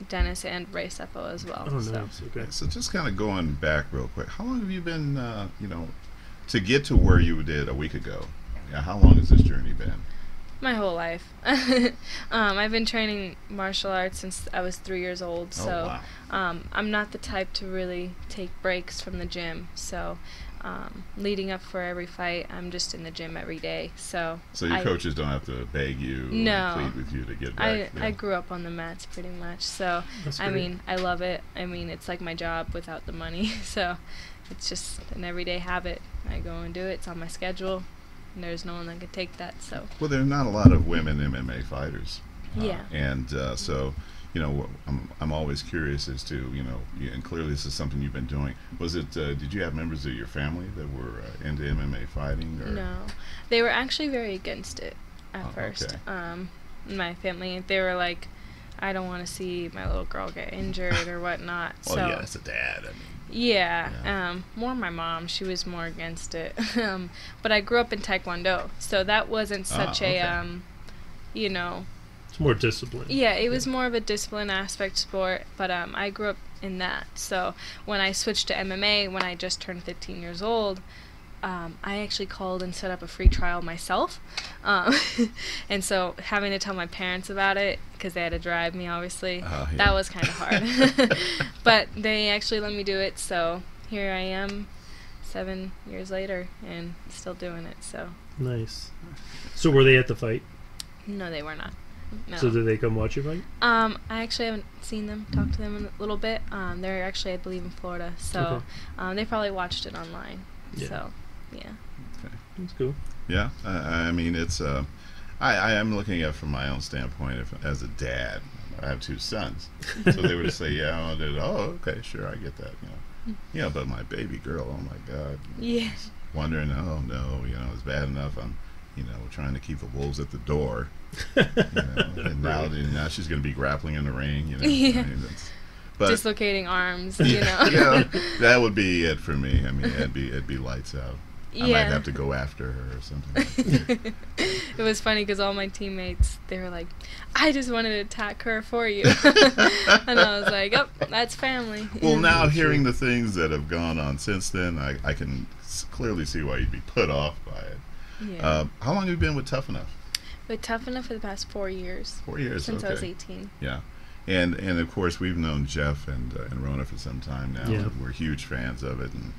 Dennis and Ray Sefo as well. Oh, so. nice. Okay. So just kind of going back real quick, how long have you been, to get to where you did a week ago? Yeah, how long has this journey been? My whole life. I've been training martial arts since I was 3 years old, so I'm not the type to really take breaks from the gym. So leading up for every fight, I'm just in the gym every day. So your coaches don't have to beg you No. or plead with you to get back? I grew up on the mats pretty much, so That's I great. mean, I love it. I mean, it's like my job without the money, so it's just an everyday habit. I go and do it. It's on my schedule. And there's no one that could take that, so. Well, there's not a lot of women MMA fighters. Yeah. And so, I'm always curious as to, and clearly this is something you've been doing. Was it, did you have members of your family that were into MMA fighting? Or? No. They were actually very against it at first. Okay. My family, they were like, I don't want to see my little girl get injured or whatnot. Well, so, yeah, it's a dad. I mean. Yeah. More my mom. She was more against it. But I grew up in Taekwondo, so that wasn't such okay. It's more discipline. Yeah, it was more of a discipline aspect sport, but I grew up in that. So when I switched to MMA, when I just turned 15 years old, I actually called and set up a free trial myself. And so having to tell my parents about it, because they had to drive me, obviously, that was kind of hard. But they actually let me do it, so here I am, 7 years later and still doing it. So Nice. So were they at the fight? no, they were not. No. So did they come watch you fight? I actually haven't seen them, talked to them in a little bit. They're actually, I believe, in Florida, so they probably watched it online. Yeah. So, yeah. Okay. That's cool. Yeah, I mean, it's. I am looking at it from my own standpoint. As a dad, I have 2 sons, so they would say, "Yeah, I did." Oh, okay, sure, I get that. Yeah, but my baby girl, oh my God. Yeah. Wondering, oh no, it's bad enough. I'm, trying to keep the wolves at the door. And now she's going to be grappling in the ring. Yeah. I mean, but Dislocating arms, yeah, that would be it for me. I mean, it'd be lights out. Yeah. I might have to go after her or something. It was funny because all my teammates, they were like, I just wanted to attack her for you. And I was like, oh, that's family. Well, now hearing the things that have gone on since then, I can clearly see why you'd be put off by it. Yeah. How long have you been with Tough Enough? But Tough Enough for the past 4 years. 4 years, Since okay. I was 18. Yeah. And of course, we've known Jeff and Rona for some time now. Yeah. We're huge fans of it. And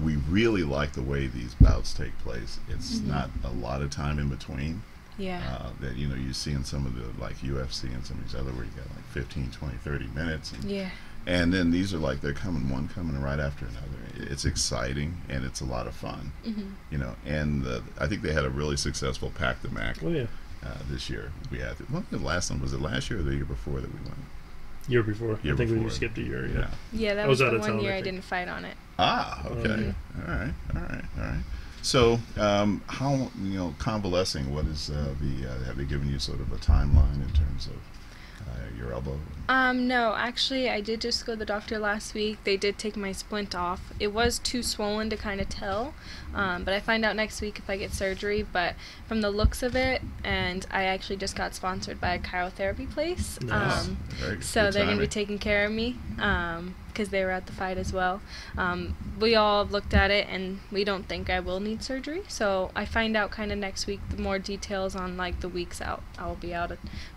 we really like the way these bouts take place. It's not a lot of time in between. Yeah. That you see in some of the like UFC and some of these other where you got like 15, 20, 30 minutes. Yeah. And then these are like they're coming right after another. It's exciting and it's a lot of fun. And I think they had a really successful Pack the Mac Oh yeah. this year. We had the last one, was it last year or the year before that we went? Year before. Year I think we before. skipped a year. Yeah. Yeah, that I was was out the of one town, year I I think. didn't fight on it. Ah, okay. All right. So, how convalescing? What is have they given you sort of a timeline in terms of your elbow? No, actually, I did just go to the doctor last week. They did take my splint off. It was too swollen to kind of tell, but I find out next week if I get surgery. But from the looks of it, and I actually just got sponsored by a chiropractic place. Nice. So Good they're going to be timing. taking care of me because they were at the fight as well. We all looked at it, and we don't think I will need surgery. So I find out kind of next week the more details on like the weeks out I'll be out.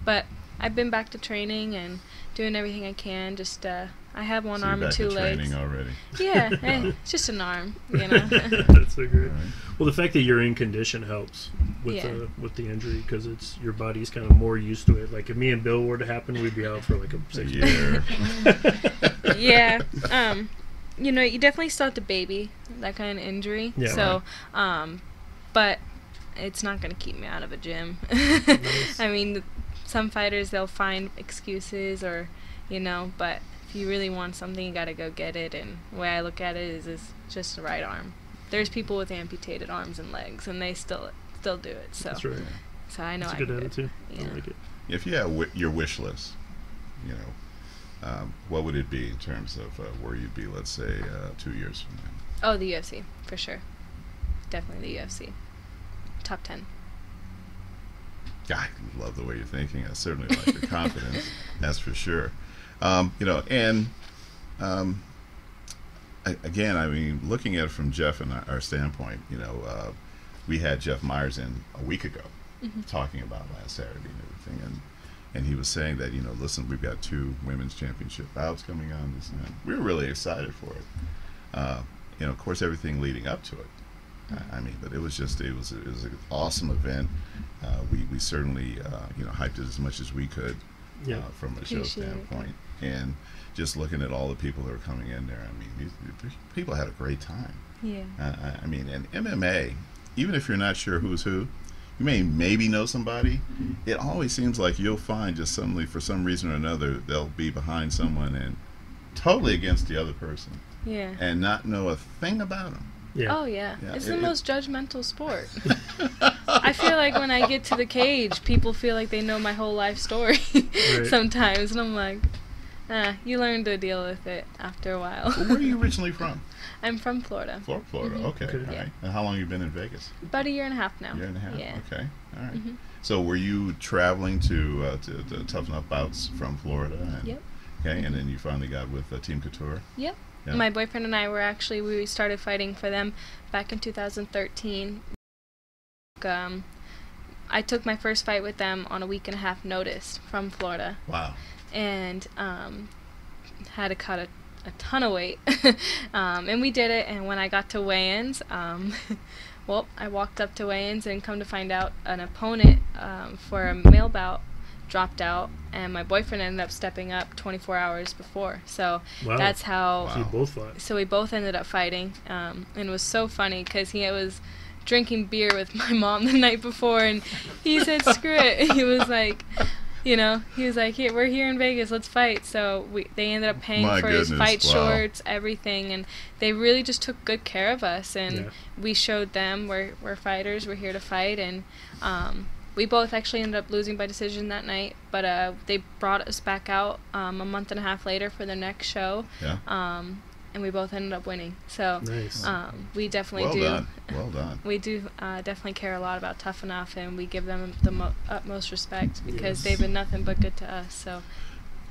But I've been back to training and doing everything I can. Just I have one So you're arm and back 2 to legs. training already. Yeah, it's just an arm, That's so great. All right. Well, the fact that you're in condition helps with Yeah. with the injury because it's your body's kind of more used to it. Like if me and Bill were to happen, we'd be out for like a 6 year. Yeah. You definitely still have to baby that kind of injury. Yeah. So, but it's not going to keep me out of a gym. Nice. I mean, some fighters, they'll find excuses or, but if you really want something, you got to go get it. And the way I look at it is it's just the right arm. There's people with amputated arms and legs, and they still do it. So, That's right. so I know That's a I good can do it. attitude. Yeah. I like it. If you had your wish list, what would it be in terms of where you'd be, let's say, 2 years from now? Oh, the UFC, for sure. Definitely the UFC. Top 10. I love the way you're thinking. I certainly like your confidence. That's for sure. Again, I mean, looking at it from Jeff and our standpoint, we had Jeff Myers in a week ago talking about last Saturday and everything, and he was saying that listen, we've got 2 women's championship bouts coming on this, and we were really excited for it. Of course, everything leading up to it. I mean, but it was an awesome event. We certainly hyped it as much as we could from a show Appreciate it. standpoint, and just looking at all the people that were coming in there. I mean, these people had a great time. Yeah. I mean, and MMA, even if you're not sure who's who, you maybe know somebody. It always seems like you'll find just suddenly, for some reason or another, they'll be behind someone and totally against the other person, Yeah. and not know a thing about them. Yeah. Oh, yeah. Yeah, It's it- the it- most judgmental sport. I feel like when I get to the cage, people feel like they know my whole life story sometimes. And I'm like, you learn to deal with it after a while. Well, where are you originally from? I'm from Florida. Florida. Okay. Okay. All Yeah. right. And how long have you been in Vegas? About a year and a half now. Year and a half. Yeah. Okay. All right. Mhm. So were you traveling to Tough Enough bouts from Florida? And, Yep. Okay. And then you finally got with Team Couture. Yep. Yeah. My boyfriend and I we started fighting for them back in 2013. I took my first fight with them on a week and a half notice from Florida. Wow. And had to cut a ton of weight. And we did it, and when I got to weigh-ins, well, I walked up to weigh-ins and come to find out an opponent for a male bout dropped out, and my boyfriend ended up stepping up 24 hours before. So that's how. So you both fought. So we both ended up fighting, and it was so funny because he was drinking beer with my mom the night before, and he said, "Screw it." He was like, he was like, "Here, we're here in Vegas, let's fight." So they ended up paying for his fight shorts, everything, and they really just took good care of us. And we showed them we're fighters, we're here to fight, and we both actually ended up losing by decision that night. But they brought us back out a month and a half later for their next show. Yeah. And we both ended up winning. So nice. We definitely Well done. We do definitely care a lot about Tough Enough, and we give them the utmost respect because they've been nothing but good to us. So.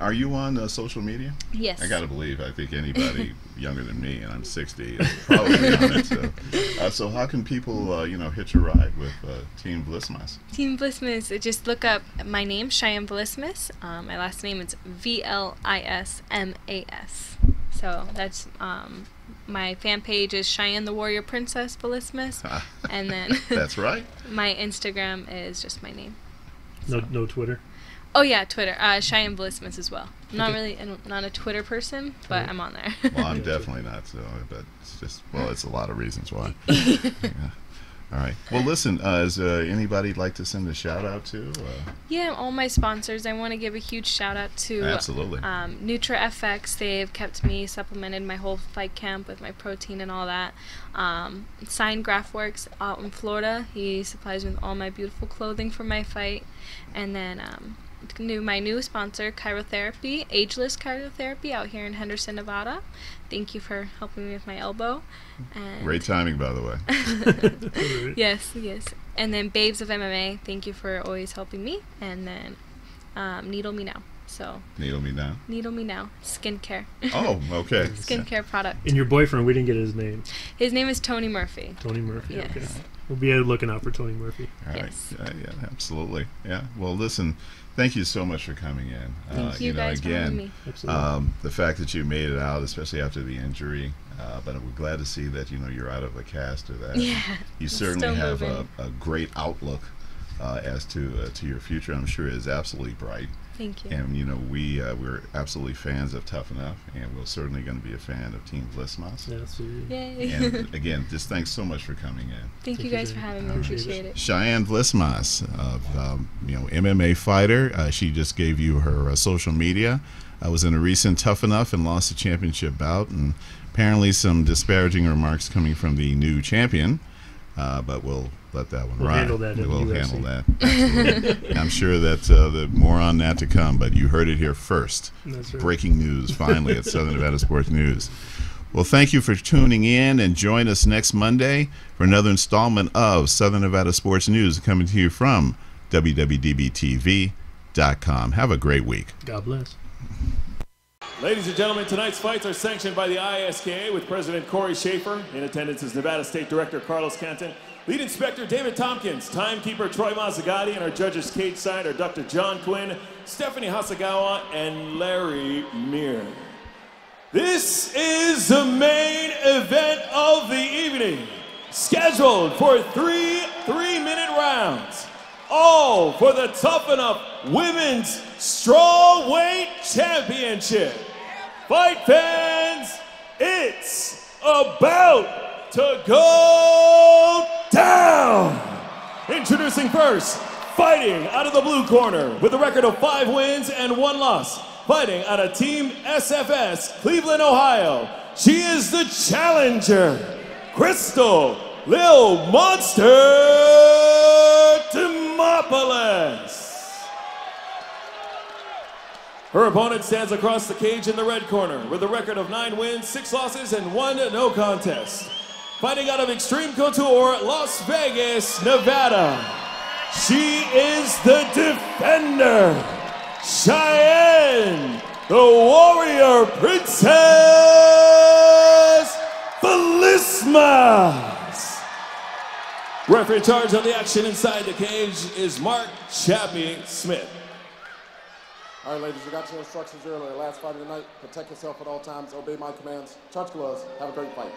Are you on social media? Yes. I gotta believe. I think anybody younger than me, and I'm 60, is probably on it. So how can people, hitch a ride with Team Vlismas? Team Vlismas. Just look up my name, Cheyanne Vlismas. My last name is Vlismas. So that's my fan page is Cheyanne the Warrior Princess Vlismas, and then that's right. My Instagram is just my name. No Twitter. Oh yeah, Twitter. Cheyanne Vlismas as well. I'm not a Twitter person, but I'm on there. Well, I'm definitely not. So, but it's just it's a lot of reasons why. Yeah. All right. Well, listen. Is anybody like to send a shout out to? Yeah, all my sponsors. I want to give a huge shout out to absolutely NutraFX. They've kept me supplemented my whole fight camp with my protein and all that. Sign Graphworks out in Florida. He supplies me with all my beautiful clothing for my fight, and then my new sponsor, Chirotherapy, Ageless Chirotherapy, out here in Henderson, Nevada. Thank you for helping me with my elbow. And great timing, by the way. Yes. And then Babes of MMA, thank you for always helping me. And then Needle Me Now. So Needle Me Now. Needle Me Now, skincare. Oh, okay. Skincare product. And your boyfriend, we didn't get his name. His name is Tony Murphy. Tony Murphy. Yes. Okay. We'll be looking out for Tony Murphy. All right. Yes. Yeah, absolutely. Yeah. Well, listen. Thank you so much for coming in. Thank you guys for having me. The fact that you made it out, especially after the injury, but we're glad to see that you're out of the cast of that. Yeah, you certainly have a great outlook as to your future. I'm sure it is absolutely bright. Thank you. And we're absolutely fans of Tough Enough, and we're certainly going to be a fan of Team Vlismas. Absolutely. Yay. And again, just thanks so much for coming in. Thank you guys for having me. Appreciate it. Cheyanne Vlismas, MMA fighter. She just gave you her social media. I was in a recent Tough Enough and lost a championship bout, and apparently some disparaging remarks coming from the new champion. But we'll let that one ride. We'll handle that. Absolutely. I'm sure that more on that to come, but you heard it here first. That's right. Breaking news, finally, at Southern Nevada Sports News. Well, thank you for tuning in, and join us next Monday for another installment of Southern Nevada Sports News, coming to you from WWDBTV.com. Have a great week. God bless. Ladies and gentlemen, tonight's fights are sanctioned by the ISKA with President Corey Schaefer. In attendance is Nevada State Director Carlos Canton, Lead Inspector David Tompkins, Timekeeper Troy Mazzagatti, and our judges cage side are Dr. John Quinn, Stephanie Hasagawa, and Larry Meir. This is the main event of the evening, scheduled for three 3-minute rounds, all for the Tough Enough Women's Strawweight Championship. Fight fans, it's about to go down. Introducing first, fighting out of the blue corner with a record of 5 wins and 1 loss, fighting out of Team SFS, Cleveland, Ohio. She is the challenger, Crystal Lil Monster Demopolis. Her opponent stands across the cage in the red corner with a record of 9 wins, 6 losses, and 1 no contest. Fighting out of Extreme Couture, Las Vegas, Nevada. She is the defender, Cheyanne, the Warrior Princess Vlismas. Referee in charge of the action inside the cage is Mark Chappie Smith. All right, ladies, you got your instructions earlier. Last fight of the night. Protect yourself at all times. Obey my commands. Touch gloves. Have a great fight.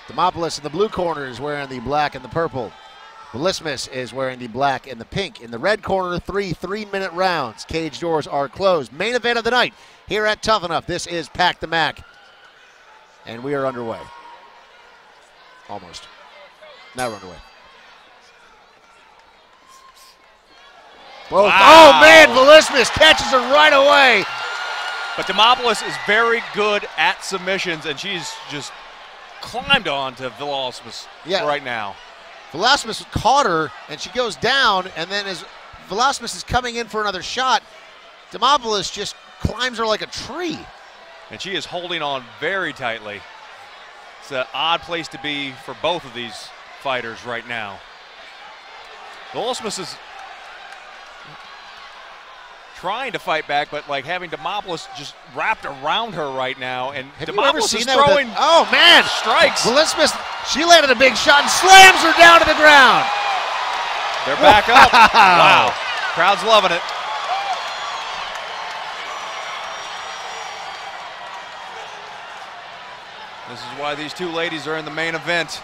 Demopoulos in the blue corner is wearing the black and the purple. Vlismas is wearing the black and the pink. In the red corner, 3 3-minute rounds. Cage doors are closed. Main event of the night here at Tough Enough. This is Pack the Mac. And we are underway. Almost. Now we're underway. Wow. Oh, man, Vlismas catches her right away. But Demopoulos is very good at submissions, and she's just climbed on to Vlismas right now. Vlismas caught her, and she goes down, and then as Vlismas is coming in for another shot, Demopoulos just climbs her like a tree. And she is holding on very tightly. It's an odd place to be for both of these fighters right now. Vlismas is trying to fight back, but like having Demopoulos just wrapped around her right now, and Demopoulos is throwing oh man, strikes. Vlismas, she landed a big shot and slams her down to the ground. They're back up. Wow, crowd's loving it. This is why these two ladies are in the main event.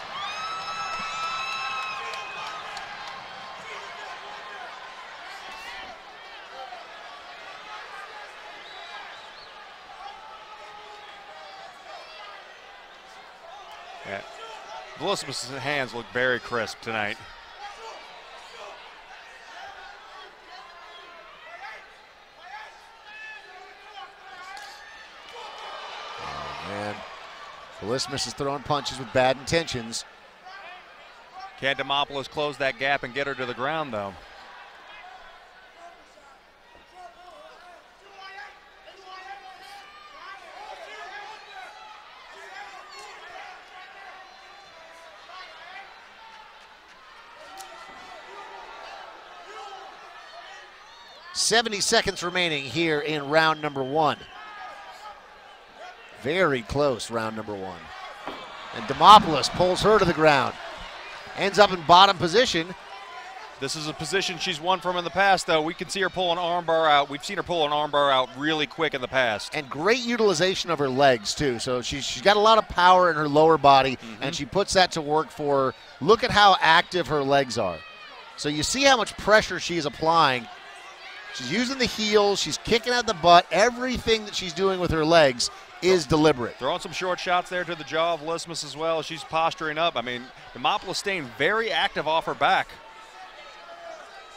Yeah. Vlismas' hands look very crisp tonight. Oh, man. Vlismas is throwing punches with bad intentions. Can Demopoulos close that gap and get her to the ground, though? .70 seconds remaining here in round number 1. Very close, round number 1. And Demopoulos pulls her to the ground. Ends up in bottom position. This is a position she's won from in the past, though. We can see her pull an armbar out. We've seen her pull an armbar out really quick in the past. And great utilization of her legs, too. So she's got a lot of power in her lower body, and she puts that to work for her. Look at how active her legs are. So you see how much pressure she's applying. She's using the heels. She's kicking out the butt. Everything that she's doing with her legs is deliberate. Throwing some short shots there to the jaw of Vlismas as well. She's posturing up. I mean, Demopoulos staying very active off her back.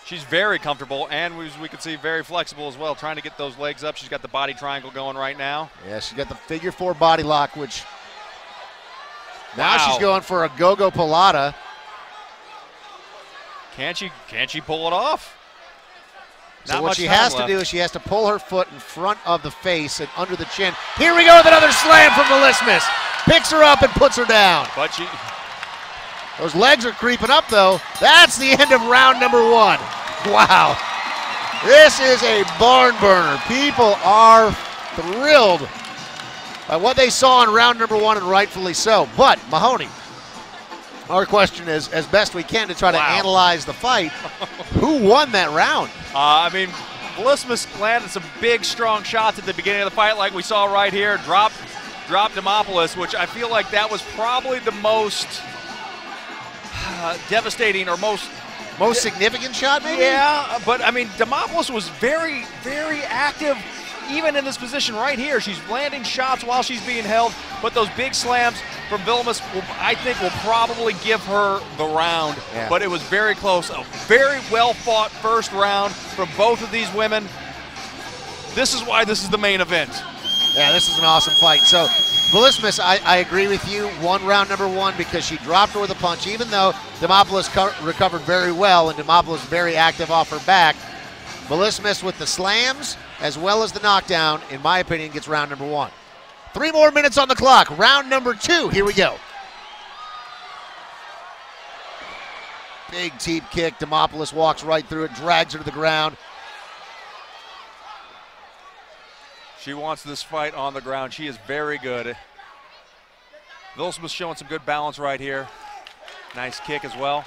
She's very comfortable, and as we can see, very flexible as well, trying to get those legs up. She's got the body triangle going right now. Yeah, she's got the figure 4 body lock, which now she's going for a go-go Pilata. Can she pull it off? So what she has to do is she has to pull her foot in front of the face and under the chin. Here we go with another slam from Vlismas. Picks her up and puts her down. But she... Those legs are creeping up, though. That's the end of round number 1. Wow. This is a barn burner. People are thrilled by what they saw in round number 1, and rightfully so. But, Mahoney, our question is, as best we can to try to analyze the fight, who won that round? I mean, Vlismas landed some big, strong shots at the beginning of the fight like we saw right here. Dropped Demopoulos, which I feel like that was probably the most devastating or most significant shot, maybe? Yeah, but I mean, Demopoulos was very, very active even in this position right here. She's landing shots while she's being held, but those big slams from Vlismas, I think, will probably give her the round. Yeah. But it was very close. A very well-fought first round from both of these women. This is why this is the main event. Yeah, this is an awesome fight. So, Vlismas, I agree with you, won round number 1 because she dropped her with a punch, even though Demopoulos recovered very well, and Demopoulos very active off her back. Vlismas with the slams as well as the knockdown, in my opinion, gets round number 1. 3 more minutes on the clock. Round number 2. Here we go. Big teep kick. Demopoulos walks right through it, drags her to the ground. She wants this fight on the ground. She is very good. Vlismas showing some good balance right here. Nice kick as well.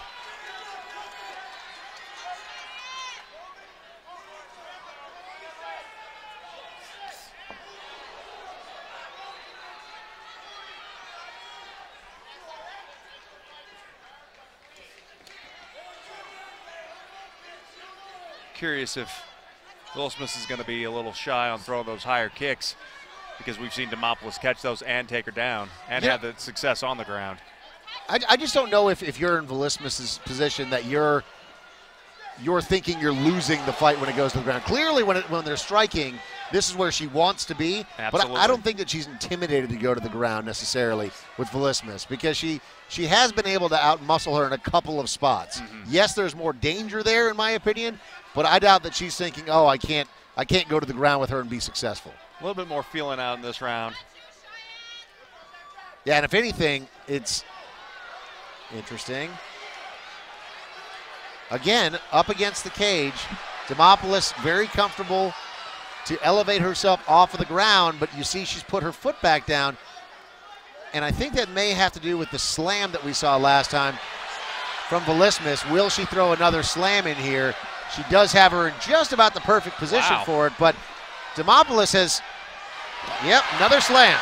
curious if Vlismas is going to be a little shy on throwing those higher kicks, because we've seen Demopoulos catch those and take her down and have the success on the ground. I just don't know if you're in Vlismas' position that you're thinking you're losing the fight when it goes to the ground. Clearly, when they're striking, this is where she wants to be. Absolutely. But I don't think that she's intimidated to go to the ground necessarily with Vlismas, because she has been able to outmuscle her in a couple of spots. Mm-hmm. Yes, there's more danger there, in my opinion, but I doubt that she's thinking, oh, I can't go to the ground with her and be successful. A little bit more feeling out in this round. Yeah, and if anything, it's interesting. Again, up against the cage, Demopoulos very comfortable to elevate herself off of the ground, but you see she's put her foot back down, and I think that may have to do with the slam that we saw last time from Vlismas. Will she throw another slam in here? She does have her in just about the perfect position for it, but Demopoulos has, another slam.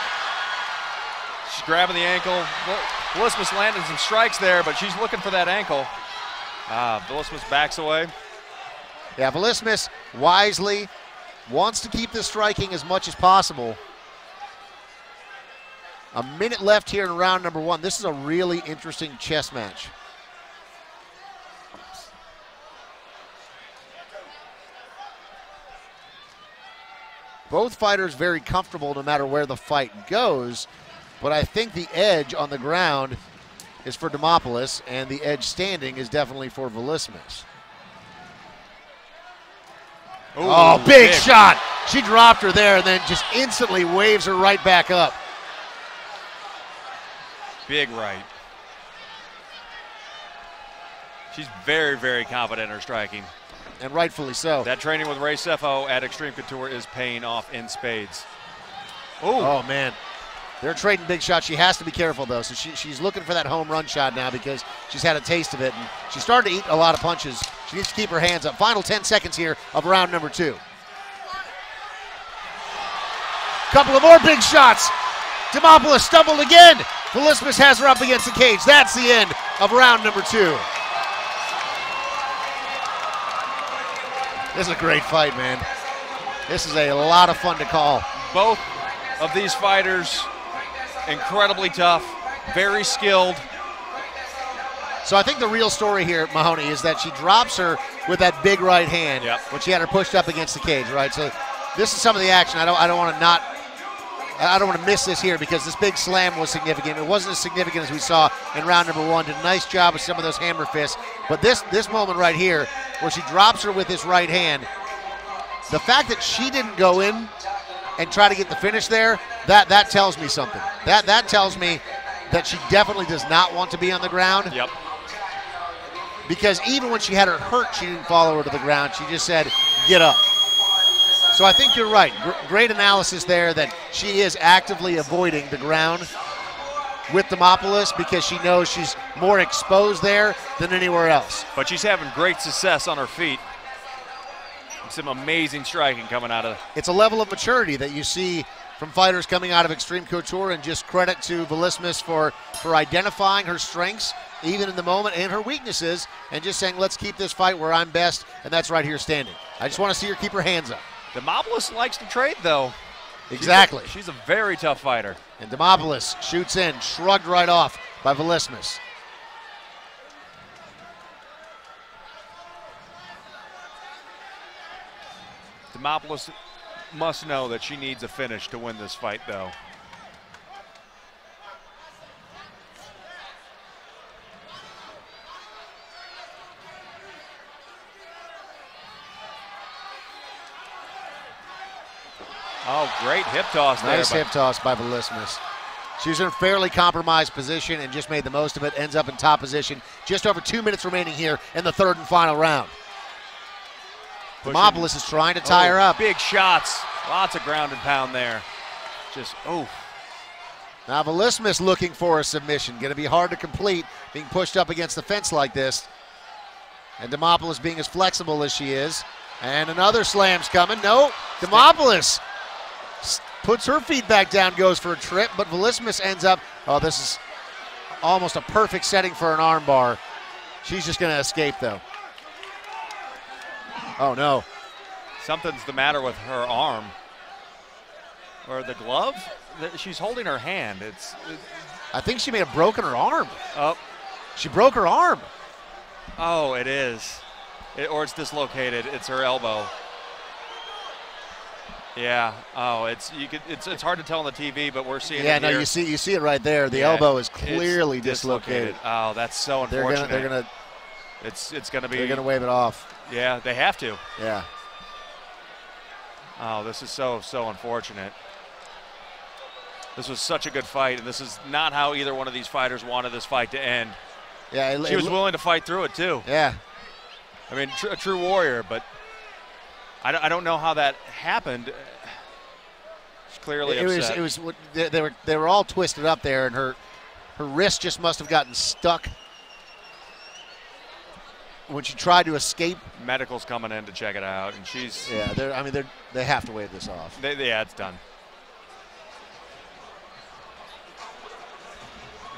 She's grabbing the ankle. Vlismas landed some strikes there, but she's looking for that ankle. Vlismas backs away. Yeah, Vlismas wisely wants to keep this striking as much as possible. A minute left here in round number 1. This is a really interesting chess match. Both fighters very comfortable no matter where the fight goes, but I think the edge on the ground is for Demopoulos, and the edge standing is definitely for Vlismas. Oh, big shot. She dropped her there and then just instantly waves her right back up. Big right. She's very, very confident in her striking. And rightfully so. That training with Ray Sefo at Extreme Couture is paying off in spades. Oh, man. They're trading big shots. She has to be careful, though. So she's looking for that home run shot now because she's had a taste of it. And she started to eat a lot of punches. She needs to keep her hands up. Final 10 seconds here of round number 2. Couple of more big shots. Demopoulos stumbled again. Vlismas has her up against the cage. That's the end of round number 2. This is a great fight, man. This is a lot of fun to call. Both of these fighters, incredibly tough, very skilled. So I think the real story here, Mahoney, is that she drops her with that big right hand when she had her pushed up against the cage, right? So this is some of the action. I don't want to miss this here because this big slam was significant. It wasn't as significant as we saw in round number 1. Did a nice job with some of those hammer fists. But this moment right here, where she drops her with this right hand, the fact that she didn't go in and try to get the finish there, that tells me something. That tells me that she definitely does not want to be on the ground. Yep. Because even when she had her hurt, she didn't follow her to the ground. She just said, get up. So I think you're right. Great analysis there that she is actively avoiding the ground with Demopoulos because she knows she's more exposed there than anywhere else. But she's having great success on her feet. Some amazing striking coming out of. It's a level of maturity that you see from fighters coming out of Extreme Couture, and just credit to Vlismas for identifying her strengths, even in the moment, and her weaknesses, and just saying, let's keep this fight where I'm best, and that's right here standing. I just want to see her keep her hands up. Demopoulos likes to trade, though. Exactly. She's a very tough fighter. And Demopoulos shoots in, shrugged right off by Vlismas. Demopoulos must know that she needs a finish to win this fight, though. Oh, great hip toss there. Nice hip toss by Vlismas. She was in a fairly compromised position and just made the most of it. Ends up in top position. Just over 2 minutes remaining here in the third and final round. Demopoulos is trying to tie her up. Big shots. Lots of ground and pound there. Just, Now Vlismas looking for a submission. Going to be hard to complete being pushed up against the fence like this. And Demopoulos being as flexible as she is. And another slam's coming. No, Demopoulos puts her feet back down, goes for a trip, but Vlismas ends up, this is almost a perfect setting for an arm bar. She's just going to escape, though. Oh, no. Something's the matter with her arm. Or the glove? She's holding her hand. I think she may have broken her arm. Oh. She broke her arm. Oh, it is. Or it's dislocated. It's her elbow. Yeah. Oh, it's hard to tell on the TV, but we're seeing it here. Yeah, no, you see it right there. The elbow is clearly dislocated. Oh, that's so unfortunate. They're gonna. It's gonna be. They're gonna wave it off. Yeah, they have to. Yeah. Oh, this is so unfortunate. This was such a good fight, and this is not how either one of these fighters wanted this fight to end. Yeah, she was willing to fight through it too. Yeah. I mean, a true warrior, but I don't know how that happened. She's clearly upset. It was they were all twisted up there, and her wrist just must have gotten stuck when she tried to escape. Medical's coming in to check it out, and she's they have to wave this off. Yeah, it's done.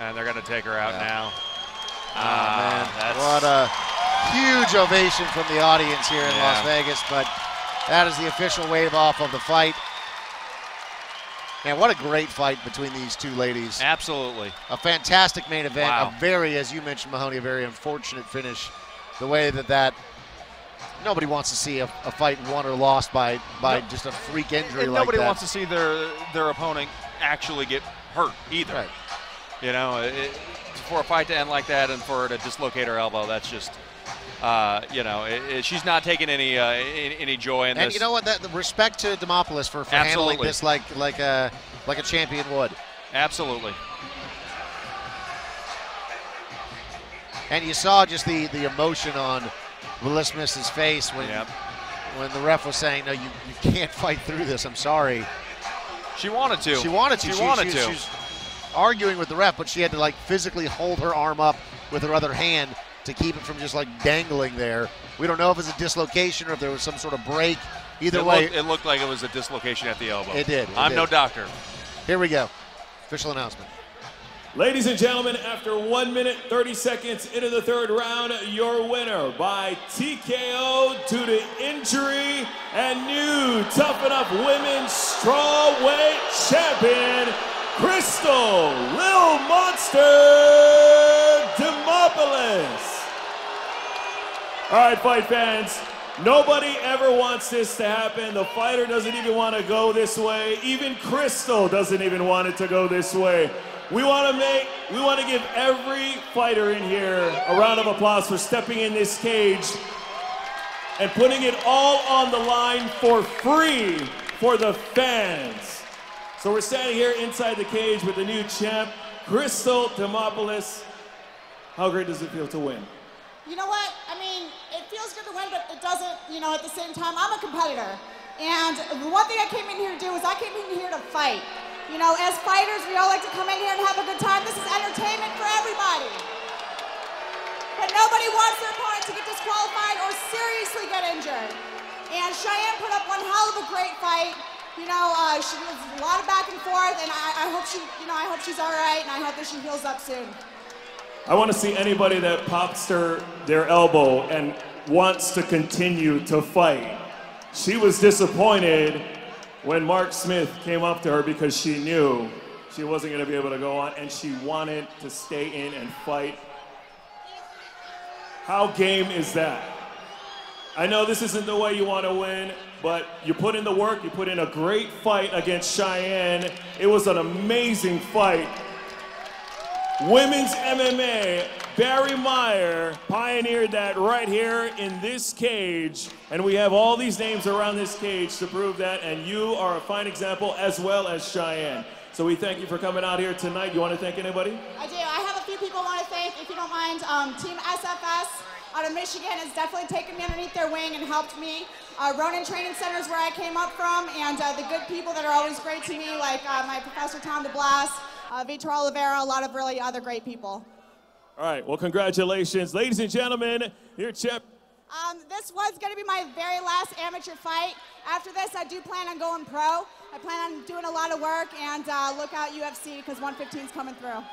And they're going to take her out now. Man, what a huge ovation from the audience here in Las Vegas, but that is the official wave off of the fight. Man, what a great fight between these two ladies. Absolutely. A fantastic main event. Wow. A very, as you mentioned, Mahoney, a very unfortunate finish. The way that nobody wants to see a fight won or lost by just a freak injury like that. Nobody wants to see their opponent actually get hurt either. Right. You know, for a fight to end like that and for her to dislocate her elbow, that's just, she's not taking any joy in this. And you know what? The respect to Demopoulos for handling this like a champion would. Absolutely. And you saw just the emotion on Vlismas' face when the ref was saying, "No, you can't fight through this. I'm sorry." She wanted to. She wanted to. She was arguing with the ref, but she had to physically hold her arm up with her other hand to keep it from just dangling there. We don't know if it's a dislocation or if there was some sort of break. Either way, it looked like it was a dislocation at the elbow. It did. I'm no doctor. Here we go. Official announcement. Ladies and gentlemen, after 1 minute, 30 seconds into the third round, your winner by TKO due to injury and new Tough Enough Women's Strawweight Champion, Crystal Lil Monster Demopoulos. All right, fight fans. Nobody ever wants this to happen. The fighter doesn't even want to go this way. Even Crystal doesn't even want it to go this way. We want to give every fighter in here a round of applause for stepping in this cage and putting it all on the line for free for the fans. So we're standing here inside the cage with the new champ, Crystal Demopoulos. How great does it feel to win? You know what? I mean, it feels good to win, but it doesn't, at the same time, I'm a competitor. And the one thing I came in here to do is I came in here to fight. As fighters, we all like to come in here and have a good time. This is entertainment for everybody. But nobody wants their opponent to get disqualified or seriously get injured. And Cheyanne put up one hell of a great fight. She was a lot of back and forth, and I hope she's all right, and I hope that she heals up soon. I want to see anybody that pops their elbow and wants to continue to fight. She was disappointed when Mark Smith came up to her because she knew she wasn't going to be able to go on, and she wanted to stay in and fight. How game is that? I know this isn't the way you want to win, but you put in the work, you put in a great fight against Cheyanne. It was an amazing fight. Women's MMA, Barry Meyer pioneered that right here in this cage, and we have all these names around this cage to prove that, and you are a fine example as well as Cheyanne. So we thank you for coming out here tonight. You want to thank anybody? I do. I have a few people I want to thank, if you don't mind. Team SFS out of Michigan has definitely taken me underneath their wing and helped me. Ronin Training Center is where I came up from, and the good people that are always great to me, like my professor Tom DeBlas, Vitor Oliveira, a lot of really other great people. All right, well, congratulations. Ladies and gentlemen, your champ. This was going to be my very last amateur fight. After this, I do plan on going pro. I plan on doing a lot of work, and look out UFC because 115 is coming through.